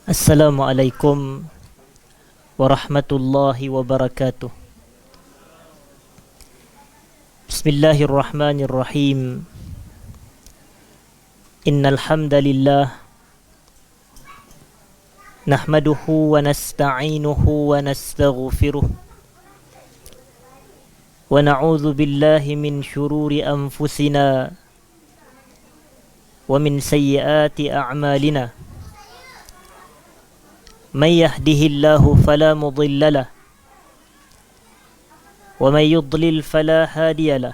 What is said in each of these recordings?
Assalamualaikum warahmatullahi wabarakatuh. Bismillahirrahmanirrahim. Innal hamdalillah nahmaduhu wa nasta'inuhu wa nastaghfiruh wa na'udzu billahi min shururi anfusina wa min sayyiati a'malina. من يهده الله فلا مضل له ومن يضلل فلا هادي له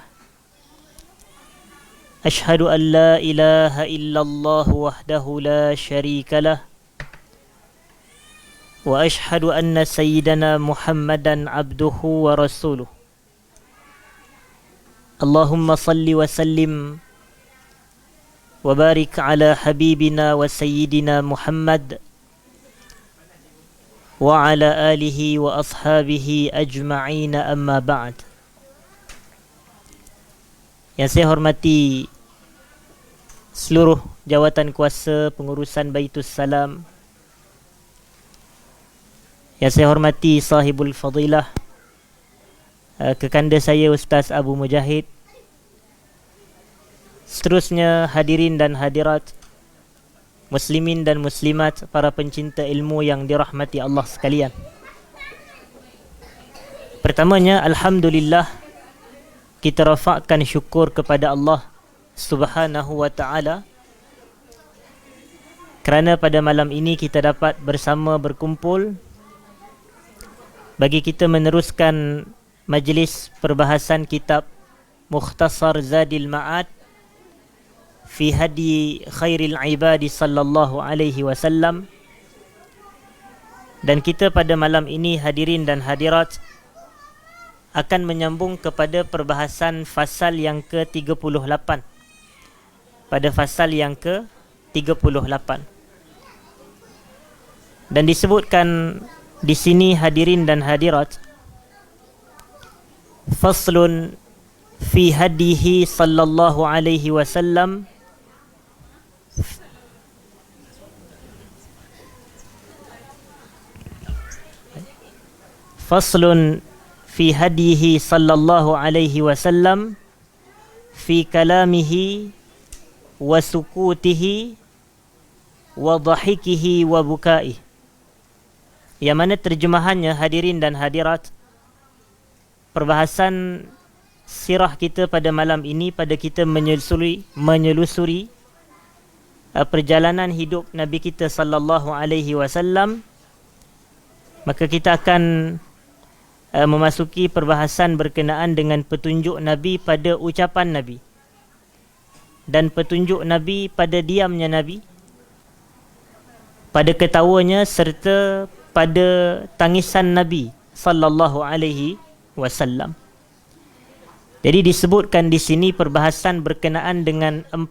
أشهد أن لا إله إلا الله وحده لا شريك له وأشهد أن سيدنا محمدا عبده ورسوله اللهم صل وسلم وبارك على حبيبنا وسيدنا محمد وعلى آله وأصحابه أجمعين أما بعد. Yang saya hormati seluruh jawatan kuasa pengurusan Baitus Salam, yang saya hormati sahibul fadilah, kekanda saya Ustaz Abu Mujahid, seterusnya hadirin dan hadirat, muslimin dan muslimat, para pencinta ilmu yang dirahmati Allah sekalian. Pertamanya, alhamdulillah, kita rafakkan syukur kepada Allah Subhanahu wa ta'ala kerana pada malam ini kita dapat bersama berkumpul bagi kita meneruskan majlis perbahasan kitab Mukhtasar Zadil Ma'ad fi hadi khairil ibadi sallallahu alaihi wasallam. Dan kita pada malam ini, hadirin dan hadirat, akan menyambung kepada perbahasan fasal yang ke-38. Pada fasal yang ke-38. Dan disebutkan di sini, hadirin dan hadirat, faslun fi hadihi sallallahu alaihi wasallam faslun fi hadihi sallallahu alaihi wasallam fi kalamihi wa sukutihi wa dhahikihi wa bukaihi. Yang mana terjemahannya, hadirin dan hadirat, perbahasan sirah kita pada malam ini, pada kita menyelusuri perjalanan hidup Nabi kita sallallahu alaihi wasallam, maka kita akan memasuki perbahasan berkenaan dengan petunjuk Nabi pada ucapan Nabi dan petunjuk Nabi pada diamnya Nabi, pada ketawanya serta pada tangisan Nabi sallallahu alaihi wasallam. Jadi disebutkan di sini perbahasan berkenaan dengan 4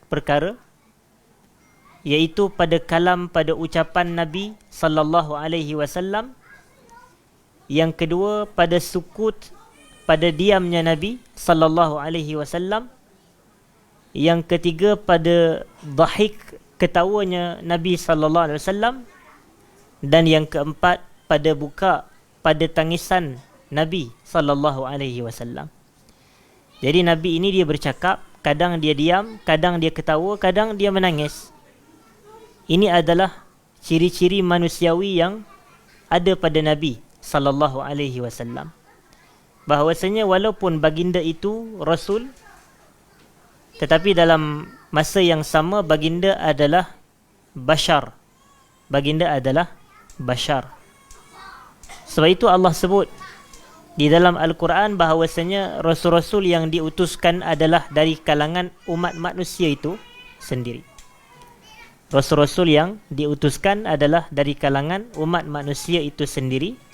perkara, iaitu pada kalam, pada ucapan Nabi sallallahu alaihi wasallam. Yang kedua, pada sukut, pada diamnya Nabi sallallahu alaihi wasallam. Yang ketiga, pada dhahik, ketawanya Nabi sallallahu alaihi wasallam. Dan yang keempat, pada buka, pada tangisan Nabi sallallahu alaihi wasallam. Jadi Nabi ini dia bercakap, kadang dia diam, kadang dia ketawa, kadang dia menangis. Ini adalah ciri-ciri manusiawi yang ada pada Nabi sallallahu alaihi wasallam. Bahawasanya walaupun baginda itu rasul, tetapi dalam masa yang sama baginda adalah bashar. Baginda adalah bashar. Sebab itu Allah sebut di dalam Al-Quran bahawasanya rasul-rasul yang diutuskan adalah dari kalangan umat manusia itu sendiri. Rasul-rasul yang diutuskan adalah dari kalangan umat manusia itu sendiri.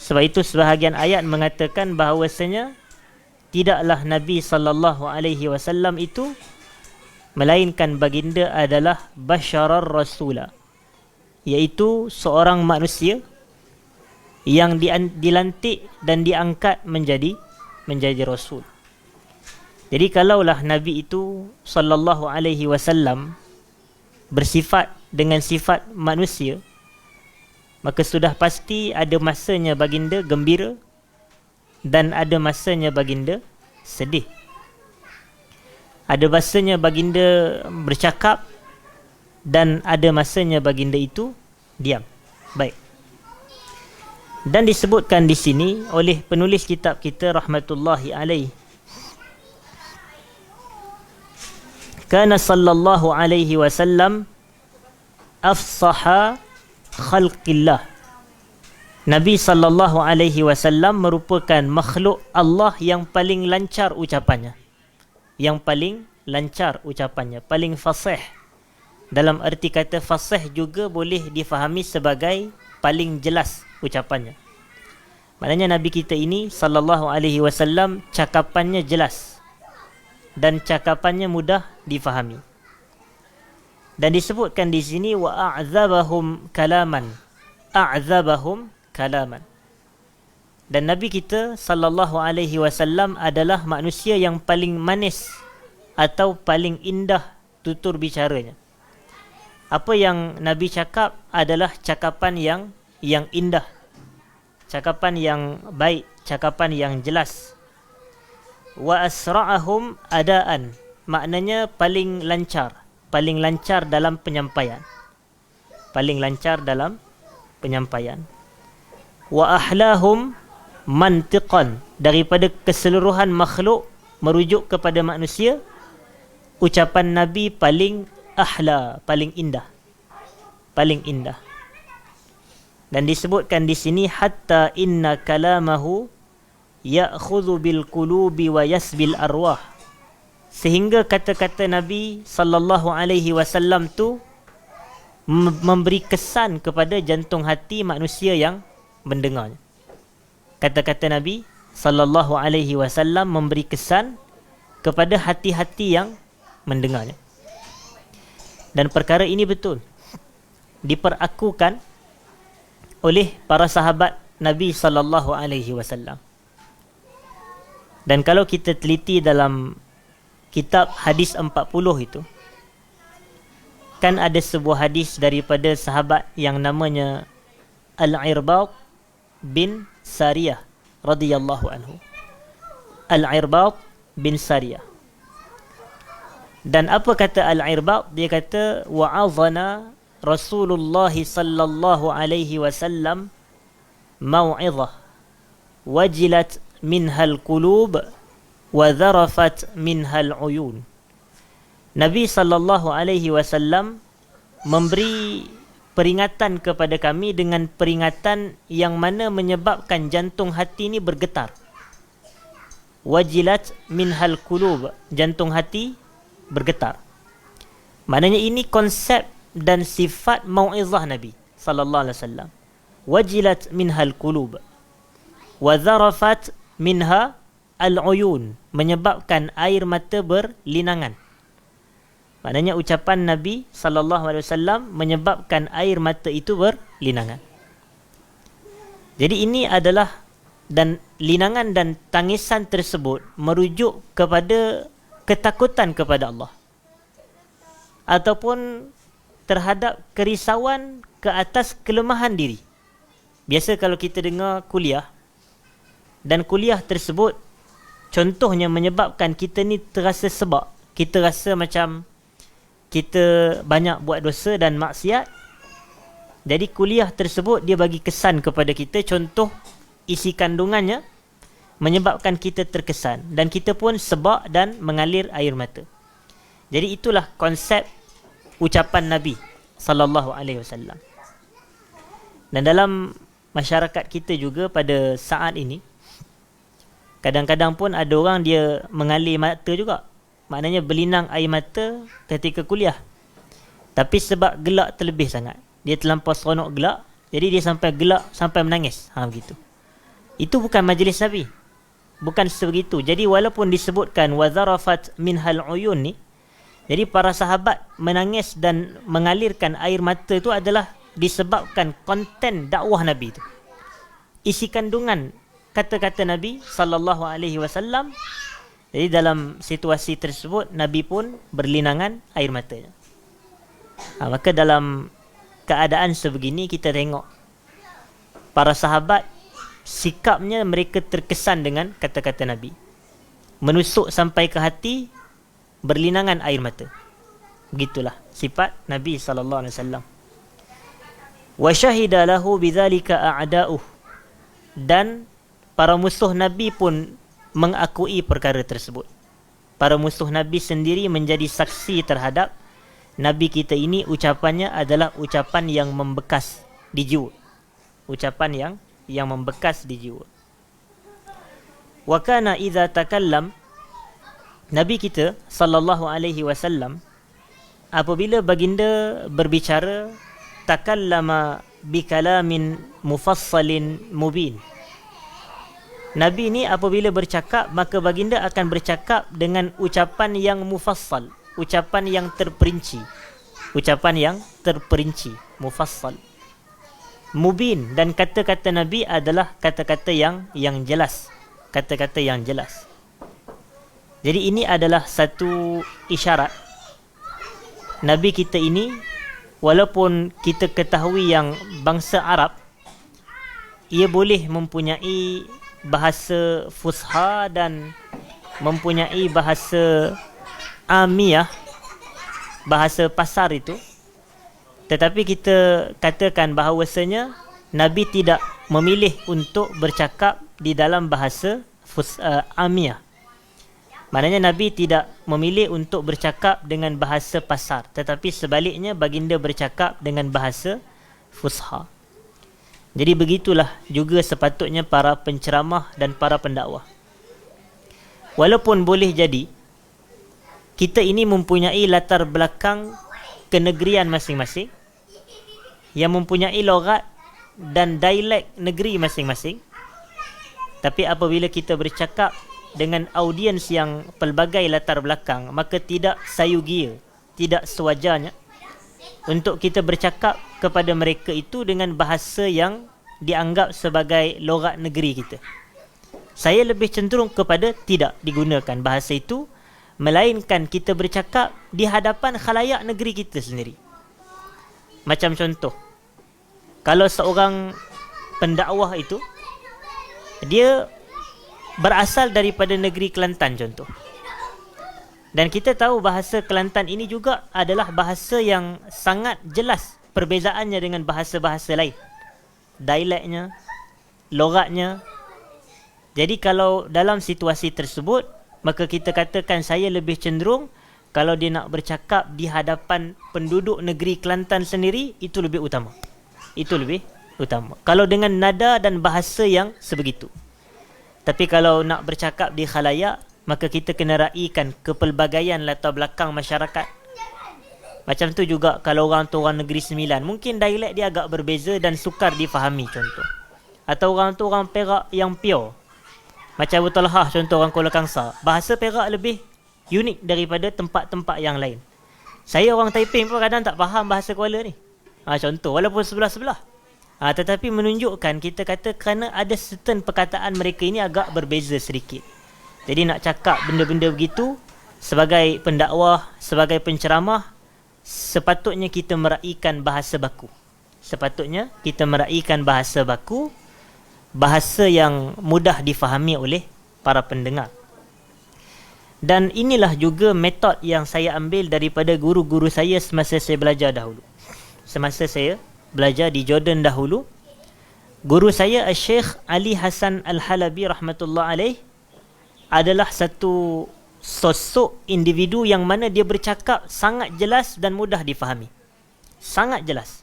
Sebab itu sebahagian ayat mengatakan bahawasanya tidaklah Nabi sallallahu alaihi wasallam itu melainkan baginda adalah basyarar rasula, iaitu seorang manusia yang dilantik dan diangkat menjadi rasul. Jadi kalaulah Nabi itu sallallahu alaihi wasallam bersifat dengan sifat manusia, maka sudah pasti ada masanya baginda gembira dan ada masanya baginda sedih. Ada masanya baginda bercakap dan ada masanya baginda itu diam. Baik. Dan disebutkan di sini oleh penulis kitab kita rahmatullahi alaih, kana sallallahu alaihi wasallam afsaha khalqillah. Nabi sallallahu alaihi wasallam merupakan makhluk Allah yang paling lancar ucapannya. Yang paling lancar ucapannya, paling fasih. Dalam arti kata fasih juga boleh difahami sebagai paling jelas ucapannya. Maknanya Nabi kita ini sallallahu alaihi wasallam cakapannya jelas dan cakapannya mudah difahami. Dan disebutkan di sini wa a'zabahum kalaman. A'zabahum kalaman. Dan Nabi kita sallallahu alaihi wasallam adalah manusia yang paling manis atau paling indah tutur bicaranya. Apa yang Nabi cakap adalah cakapan yang indah, cakapan yang baik, cakapan yang jelas. Wa asra'ahum adaan, maknanya paling lancar dalam penyampaian. Paling lancar dalam penyampaian. Wa ahlahum mantiqan, daripada keseluruhan makhluk merujuk kepada manusia, ucapan Nabi paling ahla, paling indah. Paling indah. Dan disebutkan di sini hatta inna kalamahu ya'khudhu bil qulubi wa yasbil arwah. Sehingga kata-kata Nabi sallallahu alaihi wasallam tu memberi kesan kepada jantung hati manusia yang mendengarnya. Kata-kata Nabi sallallahu alaihi wasallam memberi kesan kepada hati-hati yang mendengarnya. Dan perkara ini betul diperakukan oleh para sahabat Nabi sallallahu alaihi wasallam. Dan kalau kita teliti dalam kitab hadis 40 itu, kan ada sebuah hadis daripada sahabat yang namanya Al-Irbad bin Sariyah radhiyallahu anhu. Al-Irbad bin Sariyah. Dan apa kata Al-Irbad? Dia kata wa'azana Rasulullah sallallahu alaihi wasallam mau'izah wajilat minhal qulub wa dharafat minhal uyun. Nabi sallallahu alaihi wasallam memberi peringatan kepada kami dengan peringatan yang mana menyebabkan jantung hati ini bergetar. Wajilat minhal qulub, jantung hati bergetar. Maknanya ini konsep dan sifat mau'izah Nabi sallallahu alaihi wasallam. Wajilat minhal qulub wa dharafat minha al-uyun, menyebabkan air mata berlinangan. Maknanya ucapan Nabi sallallahu alaihi wasallam menyebabkan air mata itu berlinangan. Jadi ini adalah, dan linangan dan tangisan tersebut merujuk kepada ketakutan kepada Allah ataupun terhadap kerisauan ke atas kelemahan diri. Biasa kalau kita dengar kuliah dan kuliah tersebut contohnya menyebabkan kita ni terasa sebab, kita rasa macam kita banyak buat dosa dan maksiat. Jadi kuliah tersebut dia bagi kesan kepada kita, contoh isi kandungannya menyebabkan kita terkesan dan kita pun sebab dan mengalir air mata. Jadi itulah konsep ucapan Nabi sallallahu alaihi wasallam. Dan dalam masyarakat kita juga pada saat ini, kadang-kadang pun ada orang dia mengalir mata juga. Maknanya berlinang air mata ketika kuliah. Tapi sebab gelak terlebih sangat, dia terlampau seronok gelak, jadi dia sampai gelak sampai menangis. Begitu. Itu bukan majlis Nabi. Bukan sebegitu. Jadi walaupun disebutkan wazarafat minhal uyun ni, jadi para sahabat menangis dan mengalirkan air mata itu adalah disebabkan konten dakwah Nabi itu. Isi kandungan kata-kata Nabi sallallahu alaihi wasallam. Jadi dalam situasi tersebut Nabi pun berlinangan air matanya. Maka dalam keadaan sebegini kita tengok para sahabat, sikapnya mereka terkesan dengan kata-kata Nabi, menusuk sampai ke hati, berlinangan air mata. Begitulah sifat Nabi SAW. Wa syahida lahu bidzalika a'da'uh, dan para musuh Nabi pun mengakui perkara tersebut. Para musuh Nabi sendiri menjadi saksi terhadap Nabi kita ini ucapannya adalah ucapan yang membekas di jiwa. Ucapan yang membekas di jiwa. Wa kana idza takallam, Nabi kita sallallahu alaihi wasallam apabila baginda berbicara, takallama bikalamin mufassalin mubin. Nabi ni apabila bercakap, maka baginda akan bercakap dengan ucapan yang mufassal, ucapan yang terperinci. Ucapan yang terperinci, mufassal. Mubin, dan kata-kata Nabi adalah kata-kata yang jelas. Kata-kata yang jelas. Jadi ini adalah satu isyarat Nabi kita ini, walaupun kita ketahui yang bangsa Arab, ia boleh mempunyai bahasa fusha dan mempunyai bahasa amiyah, bahasa pasar itu. Tetapi kita katakan bahawasanya Nabi tidak memilih untuk bercakap di dalam bahasa amiyah. Maknanya Nabi tidak memilih untuk bercakap dengan bahasa pasar, tetapi sebaliknya baginda bercakap dengan bahasa fusha. Jadi begitulah juga sepatutnya para penceramah dan para pendakwah. Walaupun boleh jadi kita ini mempunyai latar belakang kenegerian masing-masing, yang mempunyai logat dan dialek negeri masing-masing, tapi apabila kita bercakap dengan audiens yang pelbagai latar belakang, maka tidak sayugia, tidak sewajarnya untuk kita bercakap kepada mereka itu dengan bahasa yang dianggap sebagai logat negeri kita. Saya lebih cenderung kepada tidak digunakan bahasa itu, melainkan kita bercakap di hadapan khalayak negeri kita sendiri. Macam contoh, kalau seorang pendakwah itu dia berasal daripada negeri Kelantan contoh, dan kita tahu bahasa Kelantan ini juga adalah bahasa yang sangat jelas perbezaannya dengan bahasa-bahasa lain, dialeknya, logatnya. Jadi kalau dalam situasi tersebut, maka kita katakan saya lebih cenderung kalau dia nak bercakap di hadapan penduduk negeri Kelantan sendiri, itu lebih utama. Itu lebih utama kalau dengan nada dan bahasa yang sebegitu. Tapi kalau nak bercakap di khalayak, maka kita kena raikan kepelbagaian latar belakang masyarakat. Macam tu juga kalau orang tu orang Negeri Sembilan, mungkin dialek dia agak berbeza dan sukar difahami contoh. Atau orang tu orang Perak yang pure, macam Abu Talhah contoh, orang Kuala Kangsar, bahasa Perak lebih unik daripada tempat-tempat yang lain. Saya orang Taiping pun kadang tak faham bahasa Kuala ni, contoh, walaupun sebelah-sebelah. Tetapi menunjukkan, kita kata kerana ada certain perkataan mereka ini agak berbeza sedikit. Jadi nak cakap benda-benda begitu, sebagai pendakwah, sebagai penceramah, sepatutnya kita meraihkan bahasa baku. Sepatutnya kita meraihkan bahasa baku, bahasa yang mudah difahami oleh para pendengar. Dan inilah juga metod yang saya ambil daripada guru-guru saya semasa saya belajar dahulu. Semasa saya belajar di Jordan dahulu, guru saya Syekh Ali Hasan Al-Halabi rahmatullah alaih adalah satu sosok individu yang mana dia bercakap sangat jelas dan mudah difahami. Sangat jelas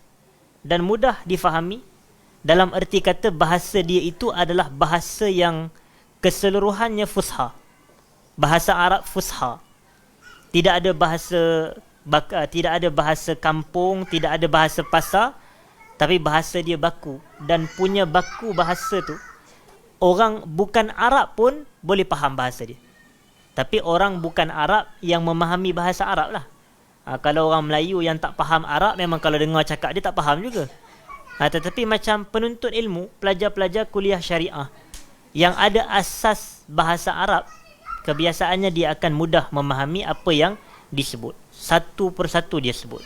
dan mudah difahami, dalam erti kata bahasa dia itu adalah bahasa yang keseluruhannya fusha. Bahasa Arab fusha. Tidak ada bahasa kampung, tidak ada bahasa pasar, tapi bahasa dia baku. Dan punya baku bahasa tu, orang bukan Arab pun boleh faham bahasa dia. Tapi orang bukan Arab yang memahami bahasa Arab lah. Kalau orang Melayu yang tak faham Arab, memang kalau dengar cakap dia tak faham juga. Tetapi macam penuntut ilmu, pelajar-pelajar kuliah syariah yang ada asas bahasa Arab, kebiasaannya dia akan mudah memahami apa yang disebut. Satu persatu dia sebut.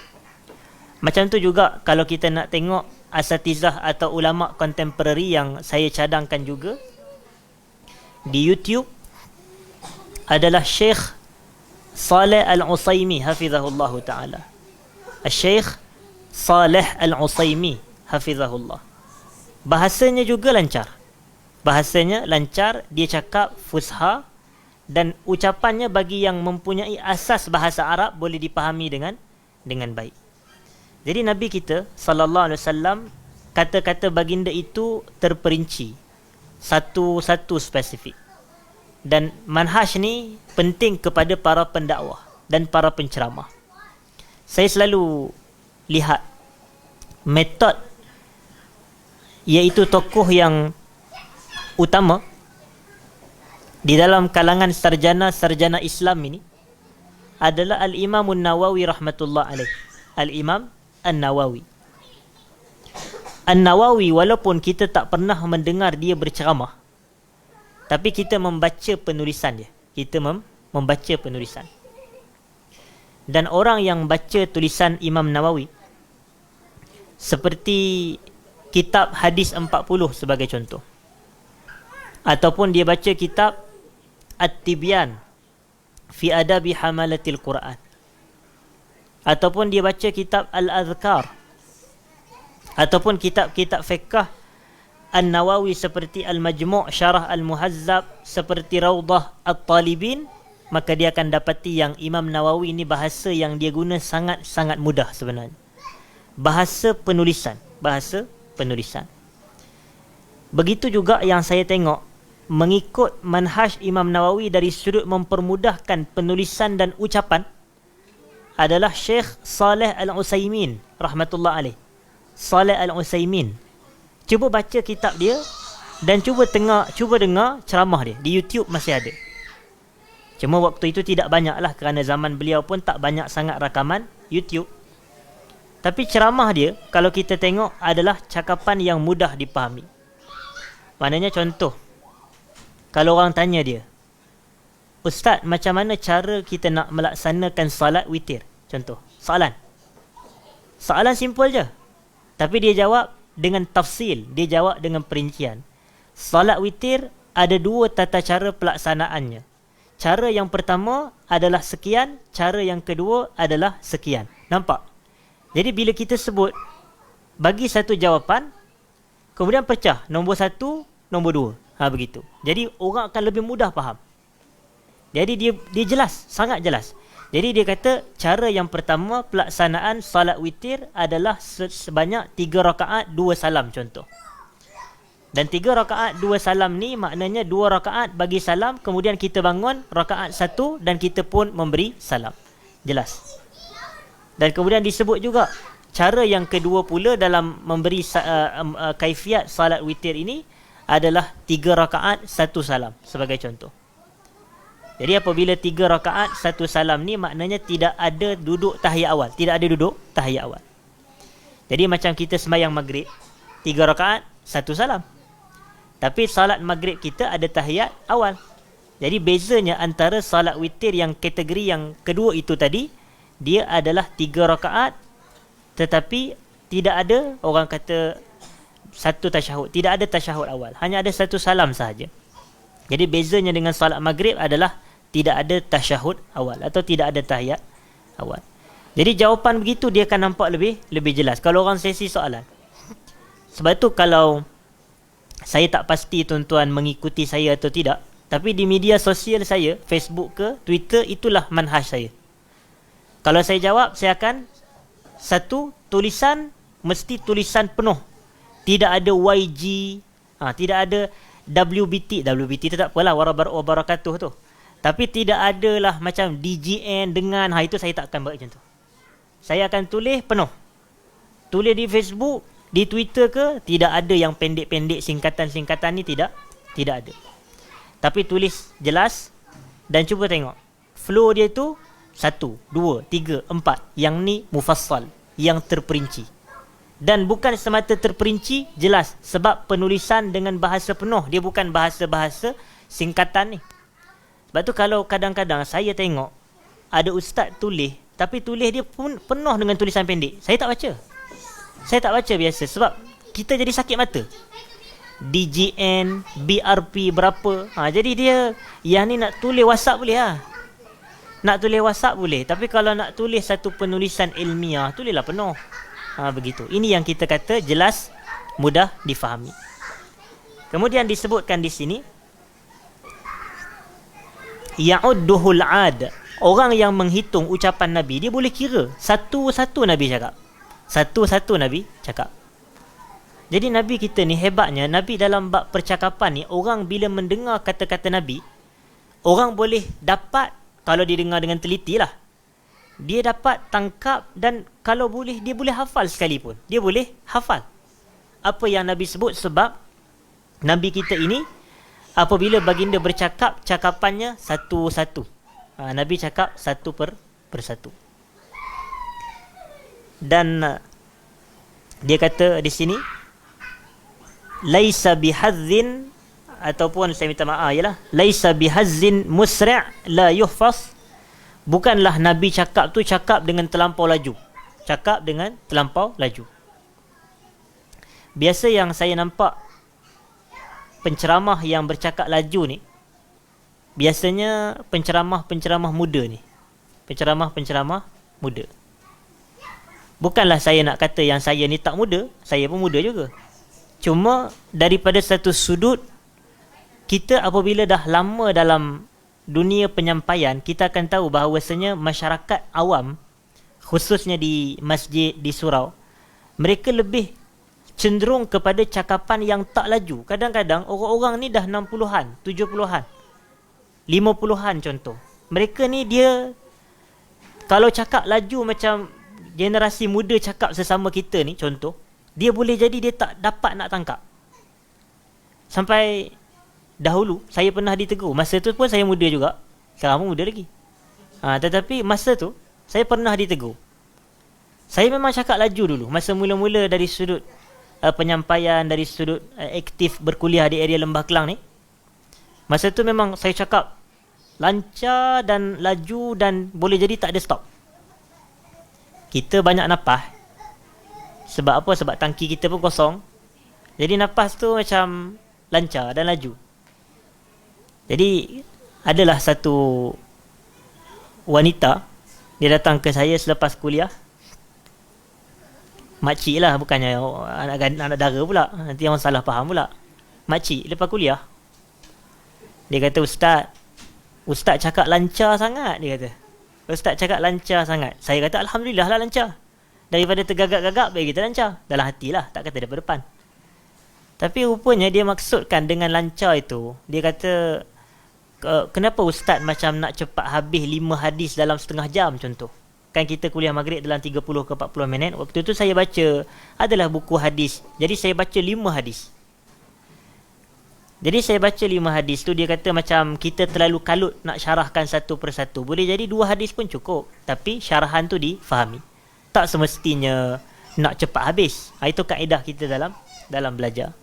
Macam tu juga kalau kita nak tengok asatizah atau ulama kontemporari yang saya cadangkan juga di YouTube adalah Syekh Saleh Al-Usaimi hafizahullah ta'ala. Syekh Saleh Al-Usaimi hafizahullah. Bahasanya juga lancar. Bahasanya lancar, dia cakap fusha dan ucapannya bagi yang mempunyai asas bahasa Arab boleh dipahami dengan baik. Jadi Nabi kita sallallahu alaihi wasallam, kata-kata baginda itu terperinci, satu-satu spesifik. Dan manhaj ni penting kepada para pendakwah dan para penceramah. Saya selalu lihat metod, iaitu tokoh yang utama di dalam kalangan sarjana Islam ini adalah Al-Imam An-Nawawi rahmatullah alaih. Al-Imam An-Nawawi. An-Nawawi, walaupun kita tak pernah mendengar dia berceramah, tapi kita membaca penulisan dia. Kita membaca penulisan. Dan orang yang baca tulisan Imam Nawawi, seperti kitab Hadis 40 sebagai contoh, ataupun dia baca kitab At-Tibyan fi Adabi Hamalatil Quran, ataupun dia baca kitab Al-Adhkar, ataupun kitab-kitab fiqh An-Nawawi seperti Al-Majmu' Syarah Al-Muhazzab, seperti Rawdah At-Talibin, maka dia akan dapati yang Imam Nawawi ini bahasa yang dia guna sangat-sangat mudah sebenarnya. Bahasa penulisan. Begitu juga yang saya tengok, mengikut manhaj Imam Nawawi dari sudut mempermudahkan penulisan dan ucapan adalah Syekh Saleh Al-Utsaimin rahmatullah alaih. Saleh Al-Utsaimin. Cuba baca kitab dia dan cuba dengar ceramah dia. Di YouTube masih ada. Cuma waktu itu tidak banyak lah, kerana zaman beliau pun tak banyak sangat rakaman YouTube. Tapi ceramah dia, kalau kita tengok, adalah cakapan yang mudah dipahami. Maknanya contoh, kalau orang tanya dia, Ustaz, macam mana cara kita nak melaksanakan salat witir? Contoh, soalan simple je. Tapi dia jawab dengan tafsil, dia jawab dengan perincian. Salat witir ada dua tata cara pelaksanaannya. Cara yang pertama adalah sekian, cara yang kedua adalah sekian. Nampak? Jadi bila kita sebut, bagi satu jawapan, kemudian pecah, nombor satu, nombor dua. Begitu. Jadi orang akan lebih mudah faham. Jadi dia jelas, sangat jelas. Jadi dia kata cara yang pertama pelaksanaan salat witir adalah sebanyak 3 rakaat 2 salam contoh. Dan 3 rakaat 2 salam ni maknanya 2 rakaat bagi salam, kemudian kita bangun rakaat 1 dan kita pun memberi salam. Jelas. Dan kemudian disebut juga cara yang kedua pula dalam memberi kaifiat salat witir ini adalah 3 rakaat 1 salam sebagai contoh. Jadi apabila 3 rakaat 1 salam ni maknanya tidak ada duduk tahiyat awal. Tidak ada duduk tahiyat awal. Jadi macam kita sembahyang maghrib, 3 rakaat 1 salam. Tapi salat maghrib kita ada tahiyat awal. Jadi bezanya antara salat witir yang kategori yang kedua itu tadi, dia adalah 3 rakaat tetapi tidak ada, orang kata, satu tasyahud. Tidak ada tasyahud awal. Hanya ada 1 salam sahaja. Jadi bezanya dengan salat maghrib adalah tidak ada tasyahud awal atau tidak ada tahiyat awal. Jadi jawapan begitu dia akan nampak lebih jelas kalau orang sesi soalan. Sebab tu kalau saya tak pasti tuan-tuan mengikuti saya atau tidak, tapi di media sosial saya, Facebook ke Twitter, itulah manhaj saya. Kalau saya jawab, saya akan satu tulisan, mesti tulisan penuh. Tidak ada YG, tidak ada WBT tu tak apalah, wabarakatuh tu. Tapi tidak adalah macam DGN dengan, itu saya tak akan buat macam tu. Saya akan tulis penuh. Tulis di Facebook, di Twitter ke, tidak ada yang pendek-pendek, singkatan-singkatan ni tidak ada. Tapi tulis jelas dan cuba tengok. Flow dia tu 1, 2, 3, 4. Yang ni mufassal, yang terperinci. Dan bukan semata terperinci, jelas. Sebab penulisan dengan bahasa penuh, dia bukan bahasa-bahasa singkatan ni. Sebab tu kalau kadang-kadang saya tengok ada ustaz tulis Tapi tulis dia pun penuh dengan tulisan pendek. Saya tak baca. Saya tak baca biasa sebab kita jadi sakit mata. DGN, BRP berapa. Jadi dia yang ni nak tulis WhatsApp boleh lah. Nak tulis WhatsApp boleh. Tapi kalau nak tulis satu penulisan ilmiah, tulislah penuh. Begitu. Ini yang kita kata jelas, mudah difahami. Kemudian disebutkan di sini, ya'udduhul 'ad. Orang yang menghitung ucapan Nabi, dia boleh kira satu-satu Nabi cakap. Satu-satu Nabi cakap. Jadi Nabi kita ni hebatnya, Nabi dalam bab percakapan ni, orang bila mendengar kata-kata Nabi, orang boleh dapat, kalau dia dengar dengan teliti lah, dia dapat tangkap, dan kalau boleh, dia boleh hafal sekalipun. Dia boleh hafal apa yang Nabi sebut, sebab Nabi kita ini, apabila baginda bercakap, cakapannya satu-satu. Nabi cakap satu per satu. Dan dia kata di sini, laisa bihazzin, ataupun saya minta maaf ialah, laisa bihazzin musri' la yuhfaz. Bukanlah Nabi cakap tu cakap dengan terlampau laju. Cakap dengan terlampau laju. Biasa yang saya nampak penceramah yang bercakap laju ni, biasanya penceramah-penceramah muda ni. Penceramah-penceramah muda. Bukanlah saya nak kata yang saya ni tak muda, saya pun muda juga. Cuma daripada satu sudut, kita apabila dah lama dalam dunia penyampaian, kita akan tahu bahawasanya masyarakat awam, khususnya di masjid, di surau, mereka lebih cenderung kepada cakapan yang tak laju. Kadang-kadang orang-orang ni dah 60-an, 70-an, 50-an contoh. Mereka ni dia, kalau cakap laju macam generasi muda cakap sesama kita ni contoh, dia boleh jadi dia tak dapat nak tangkap. Sampai dahulu saya pernah ditegur. Masa tu pun saya muda juga, sekarang pun muda lagi. Tetapi masa tu saya pernah ditegur. Saya memang cakap laju dulu masa mula-mula dari sudut penyampaian, dari sudut aktif berkuliah di area Lembah Kelang ni. Masa tu memang saya cakap lancar dan laju, dan boleh jadi tak ada stop. Kita banyak napas. Sebab apa? Sebab tangki kita pun kosong. Jadi napas tu macam lancar dan laju. Jadi adalah satu wanita, dia datang ke saya selepas kuliah. Makcik lah, bukannya anak dara pula, nanti orang salah faham pula. Makcik lepas kuliah, dia kata, Ustaz cakap lancar sangat. Dia kata, Ustaz cakap lancar sangat. Saya kata Alhamdulillah lah lancar. Daripada tergagap-gagap, bagi kita lancar. Dalam hati lah, tak kata daripada depan. Tapi rupanya dia maksudkan dengan lancar itu, dia kata, kenapa Ustaz macam nak cepat habis 5 hadis dalam setengah jam contoh. Kan kita kuliah maghrib dalam 30 ke 40 minit. Waktu tu saya baca, adalah buku hadis. Jadi saya baca 5 hadis. Jadi saya baca 5 hadis tu, dia kata macam kita terlalu kalut nak syarahkan satu persatu. Boleh jadi 2 hadis pun cukup, tapi syarahan tu difahami. Tak semestinya nak cepat habis. Itu kaedah kita dalam belajar.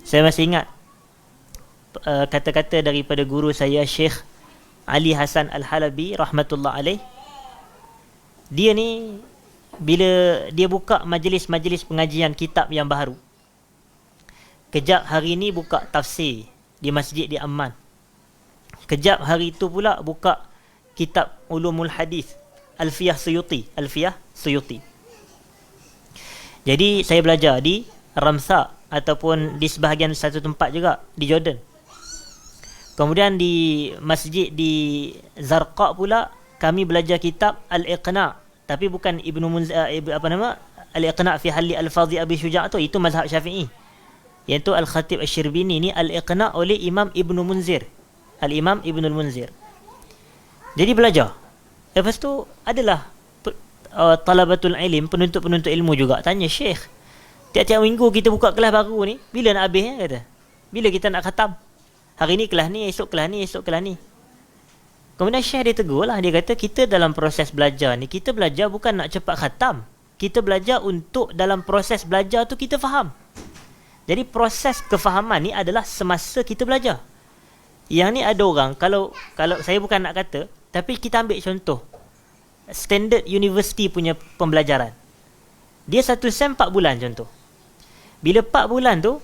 Saya masih ingat kata-kata daripada guru saya, Syekh Ali Hasan Al-Halabi rahmatullah alaih. Dia ni bila dia buka majlis-majlis pengajian kitab yang baru, kejap hari ni buka tafsir di masjid di Amman, kejap hari tu pula buka kitab Ulumul Hadis Alfiyah Suyuti. Jadi saya belajar di Ramsa ataupun di sebahagian satu tempat juga di Jordan. Kemudian di masjid di Zarqa pula kami belajar kitab Al-Iqna', tapi bukan Ibnu Munzir, Al-Iqna' fi halli al-fadhi Abi Syuja' tu, itu mazhab Syafi'i. Iaitu Al-Khatib Asy-Syirbini ni Al-Iqna' oleh Imam Ibnu Munzir. Al-Imam Ibnu Munzir. Jadi belajar. Lepas tu adalah talabatul ilm, penuntut-penuntut ilmu juga tanya Syekh, tiap-tiap minggu kita buka kelas baru ni, bila nak habis kata? Bila kita nak khatam? Hari ni kelas ni, esok kelas ni, esok kelas ni. Kemudian Syekh dia tegur lah, dia kata kita dalam proses belajar ni, kita belajar bukan nak cepat khatam. Kita belajar untuk dalam proses belajar tu kita faham. Jadi proses kefahaman ni adalah semasa kita belajar. Yang ni ada orang, kalau saya bukan nak kata, tapi kita ambil contoh. standard university punya pembelajaran. Dia satu sem 4 bulan contoh. Bila 4 bulan tu,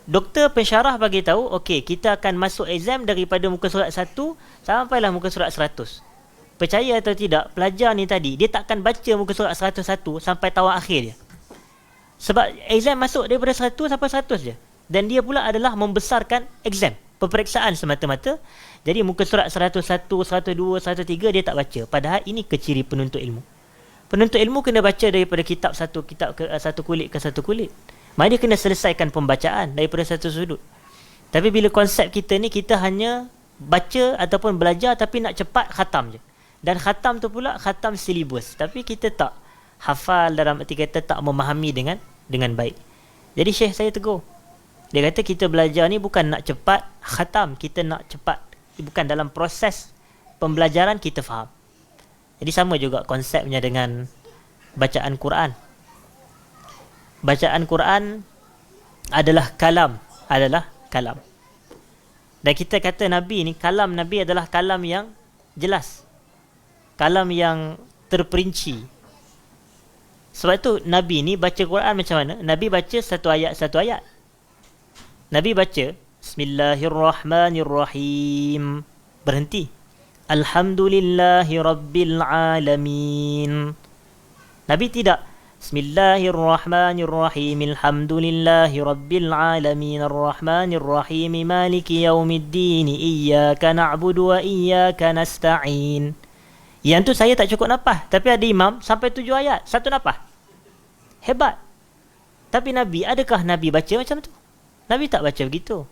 doktor pensyarah bagi tahu, okey, kita akan masuk exam daripada muka surat 1 sampailah muka surat 100. Percaya atau tidak, pelajar ni tadi, dia takkan baca muka surat 101 sampai tawa akhir dia. Sebab exam masuk daripada 100 sampai 100 je. Dan dia pula adalah membesarkan exam, peperiksaan semata-mata. Jadi muka surat 101, 102, 103 dia tak baca. Padahal ini keciri penuntut ilmu. Penuntut ilmu kena baca daripada kitab satu kulit ke satu kulit. Maknanya dia kena selesaikan pembacaan daripada satu sudut. Tapi bila konsep kita ni, kita hanya baca ataupun belajar tapi nak cepat khatam je. Dan khatam tu pula khatam silibus. Tapi kita tak hafal, dalam arti kata tak memahami dengan baik. Jadi Syekh saya tegur. Dia kata kita belajar ni bukan nak cepat khatam, kita nak cepat. Bukan dalam proses pembelajaran kita faham. Jadi sama juga konsepnya dengan bacaan Quran. Bacaan Quran adalah kalam. Dan kita kata Nabi ni, kalam Nabi adalah kalam yang jelas. Kalam yang terperinci. Sebab itu Nabi ni baca Quran macam mana? Nabi baca satu ayat. Nabi baca Bismillahirrahmanirrahim, berhenti. Alhamdulillahi Rabbil Alamin. Nabi tidak Bismillahirrahmanirrahim, Alhamdulillahi Rabbil Alamin, Ar-Rahmanirrahim, Maliki Yaumiddin, Iyyaka na'budu wa iyyaka nasta'in. Yang tu saya tak cukup nafas. Tapi ada imam sampai 7 ayat, satu nafas. Hebat. Tapi Nabi, adakah Nabi baca macam tu? Nabi tak baca begitu.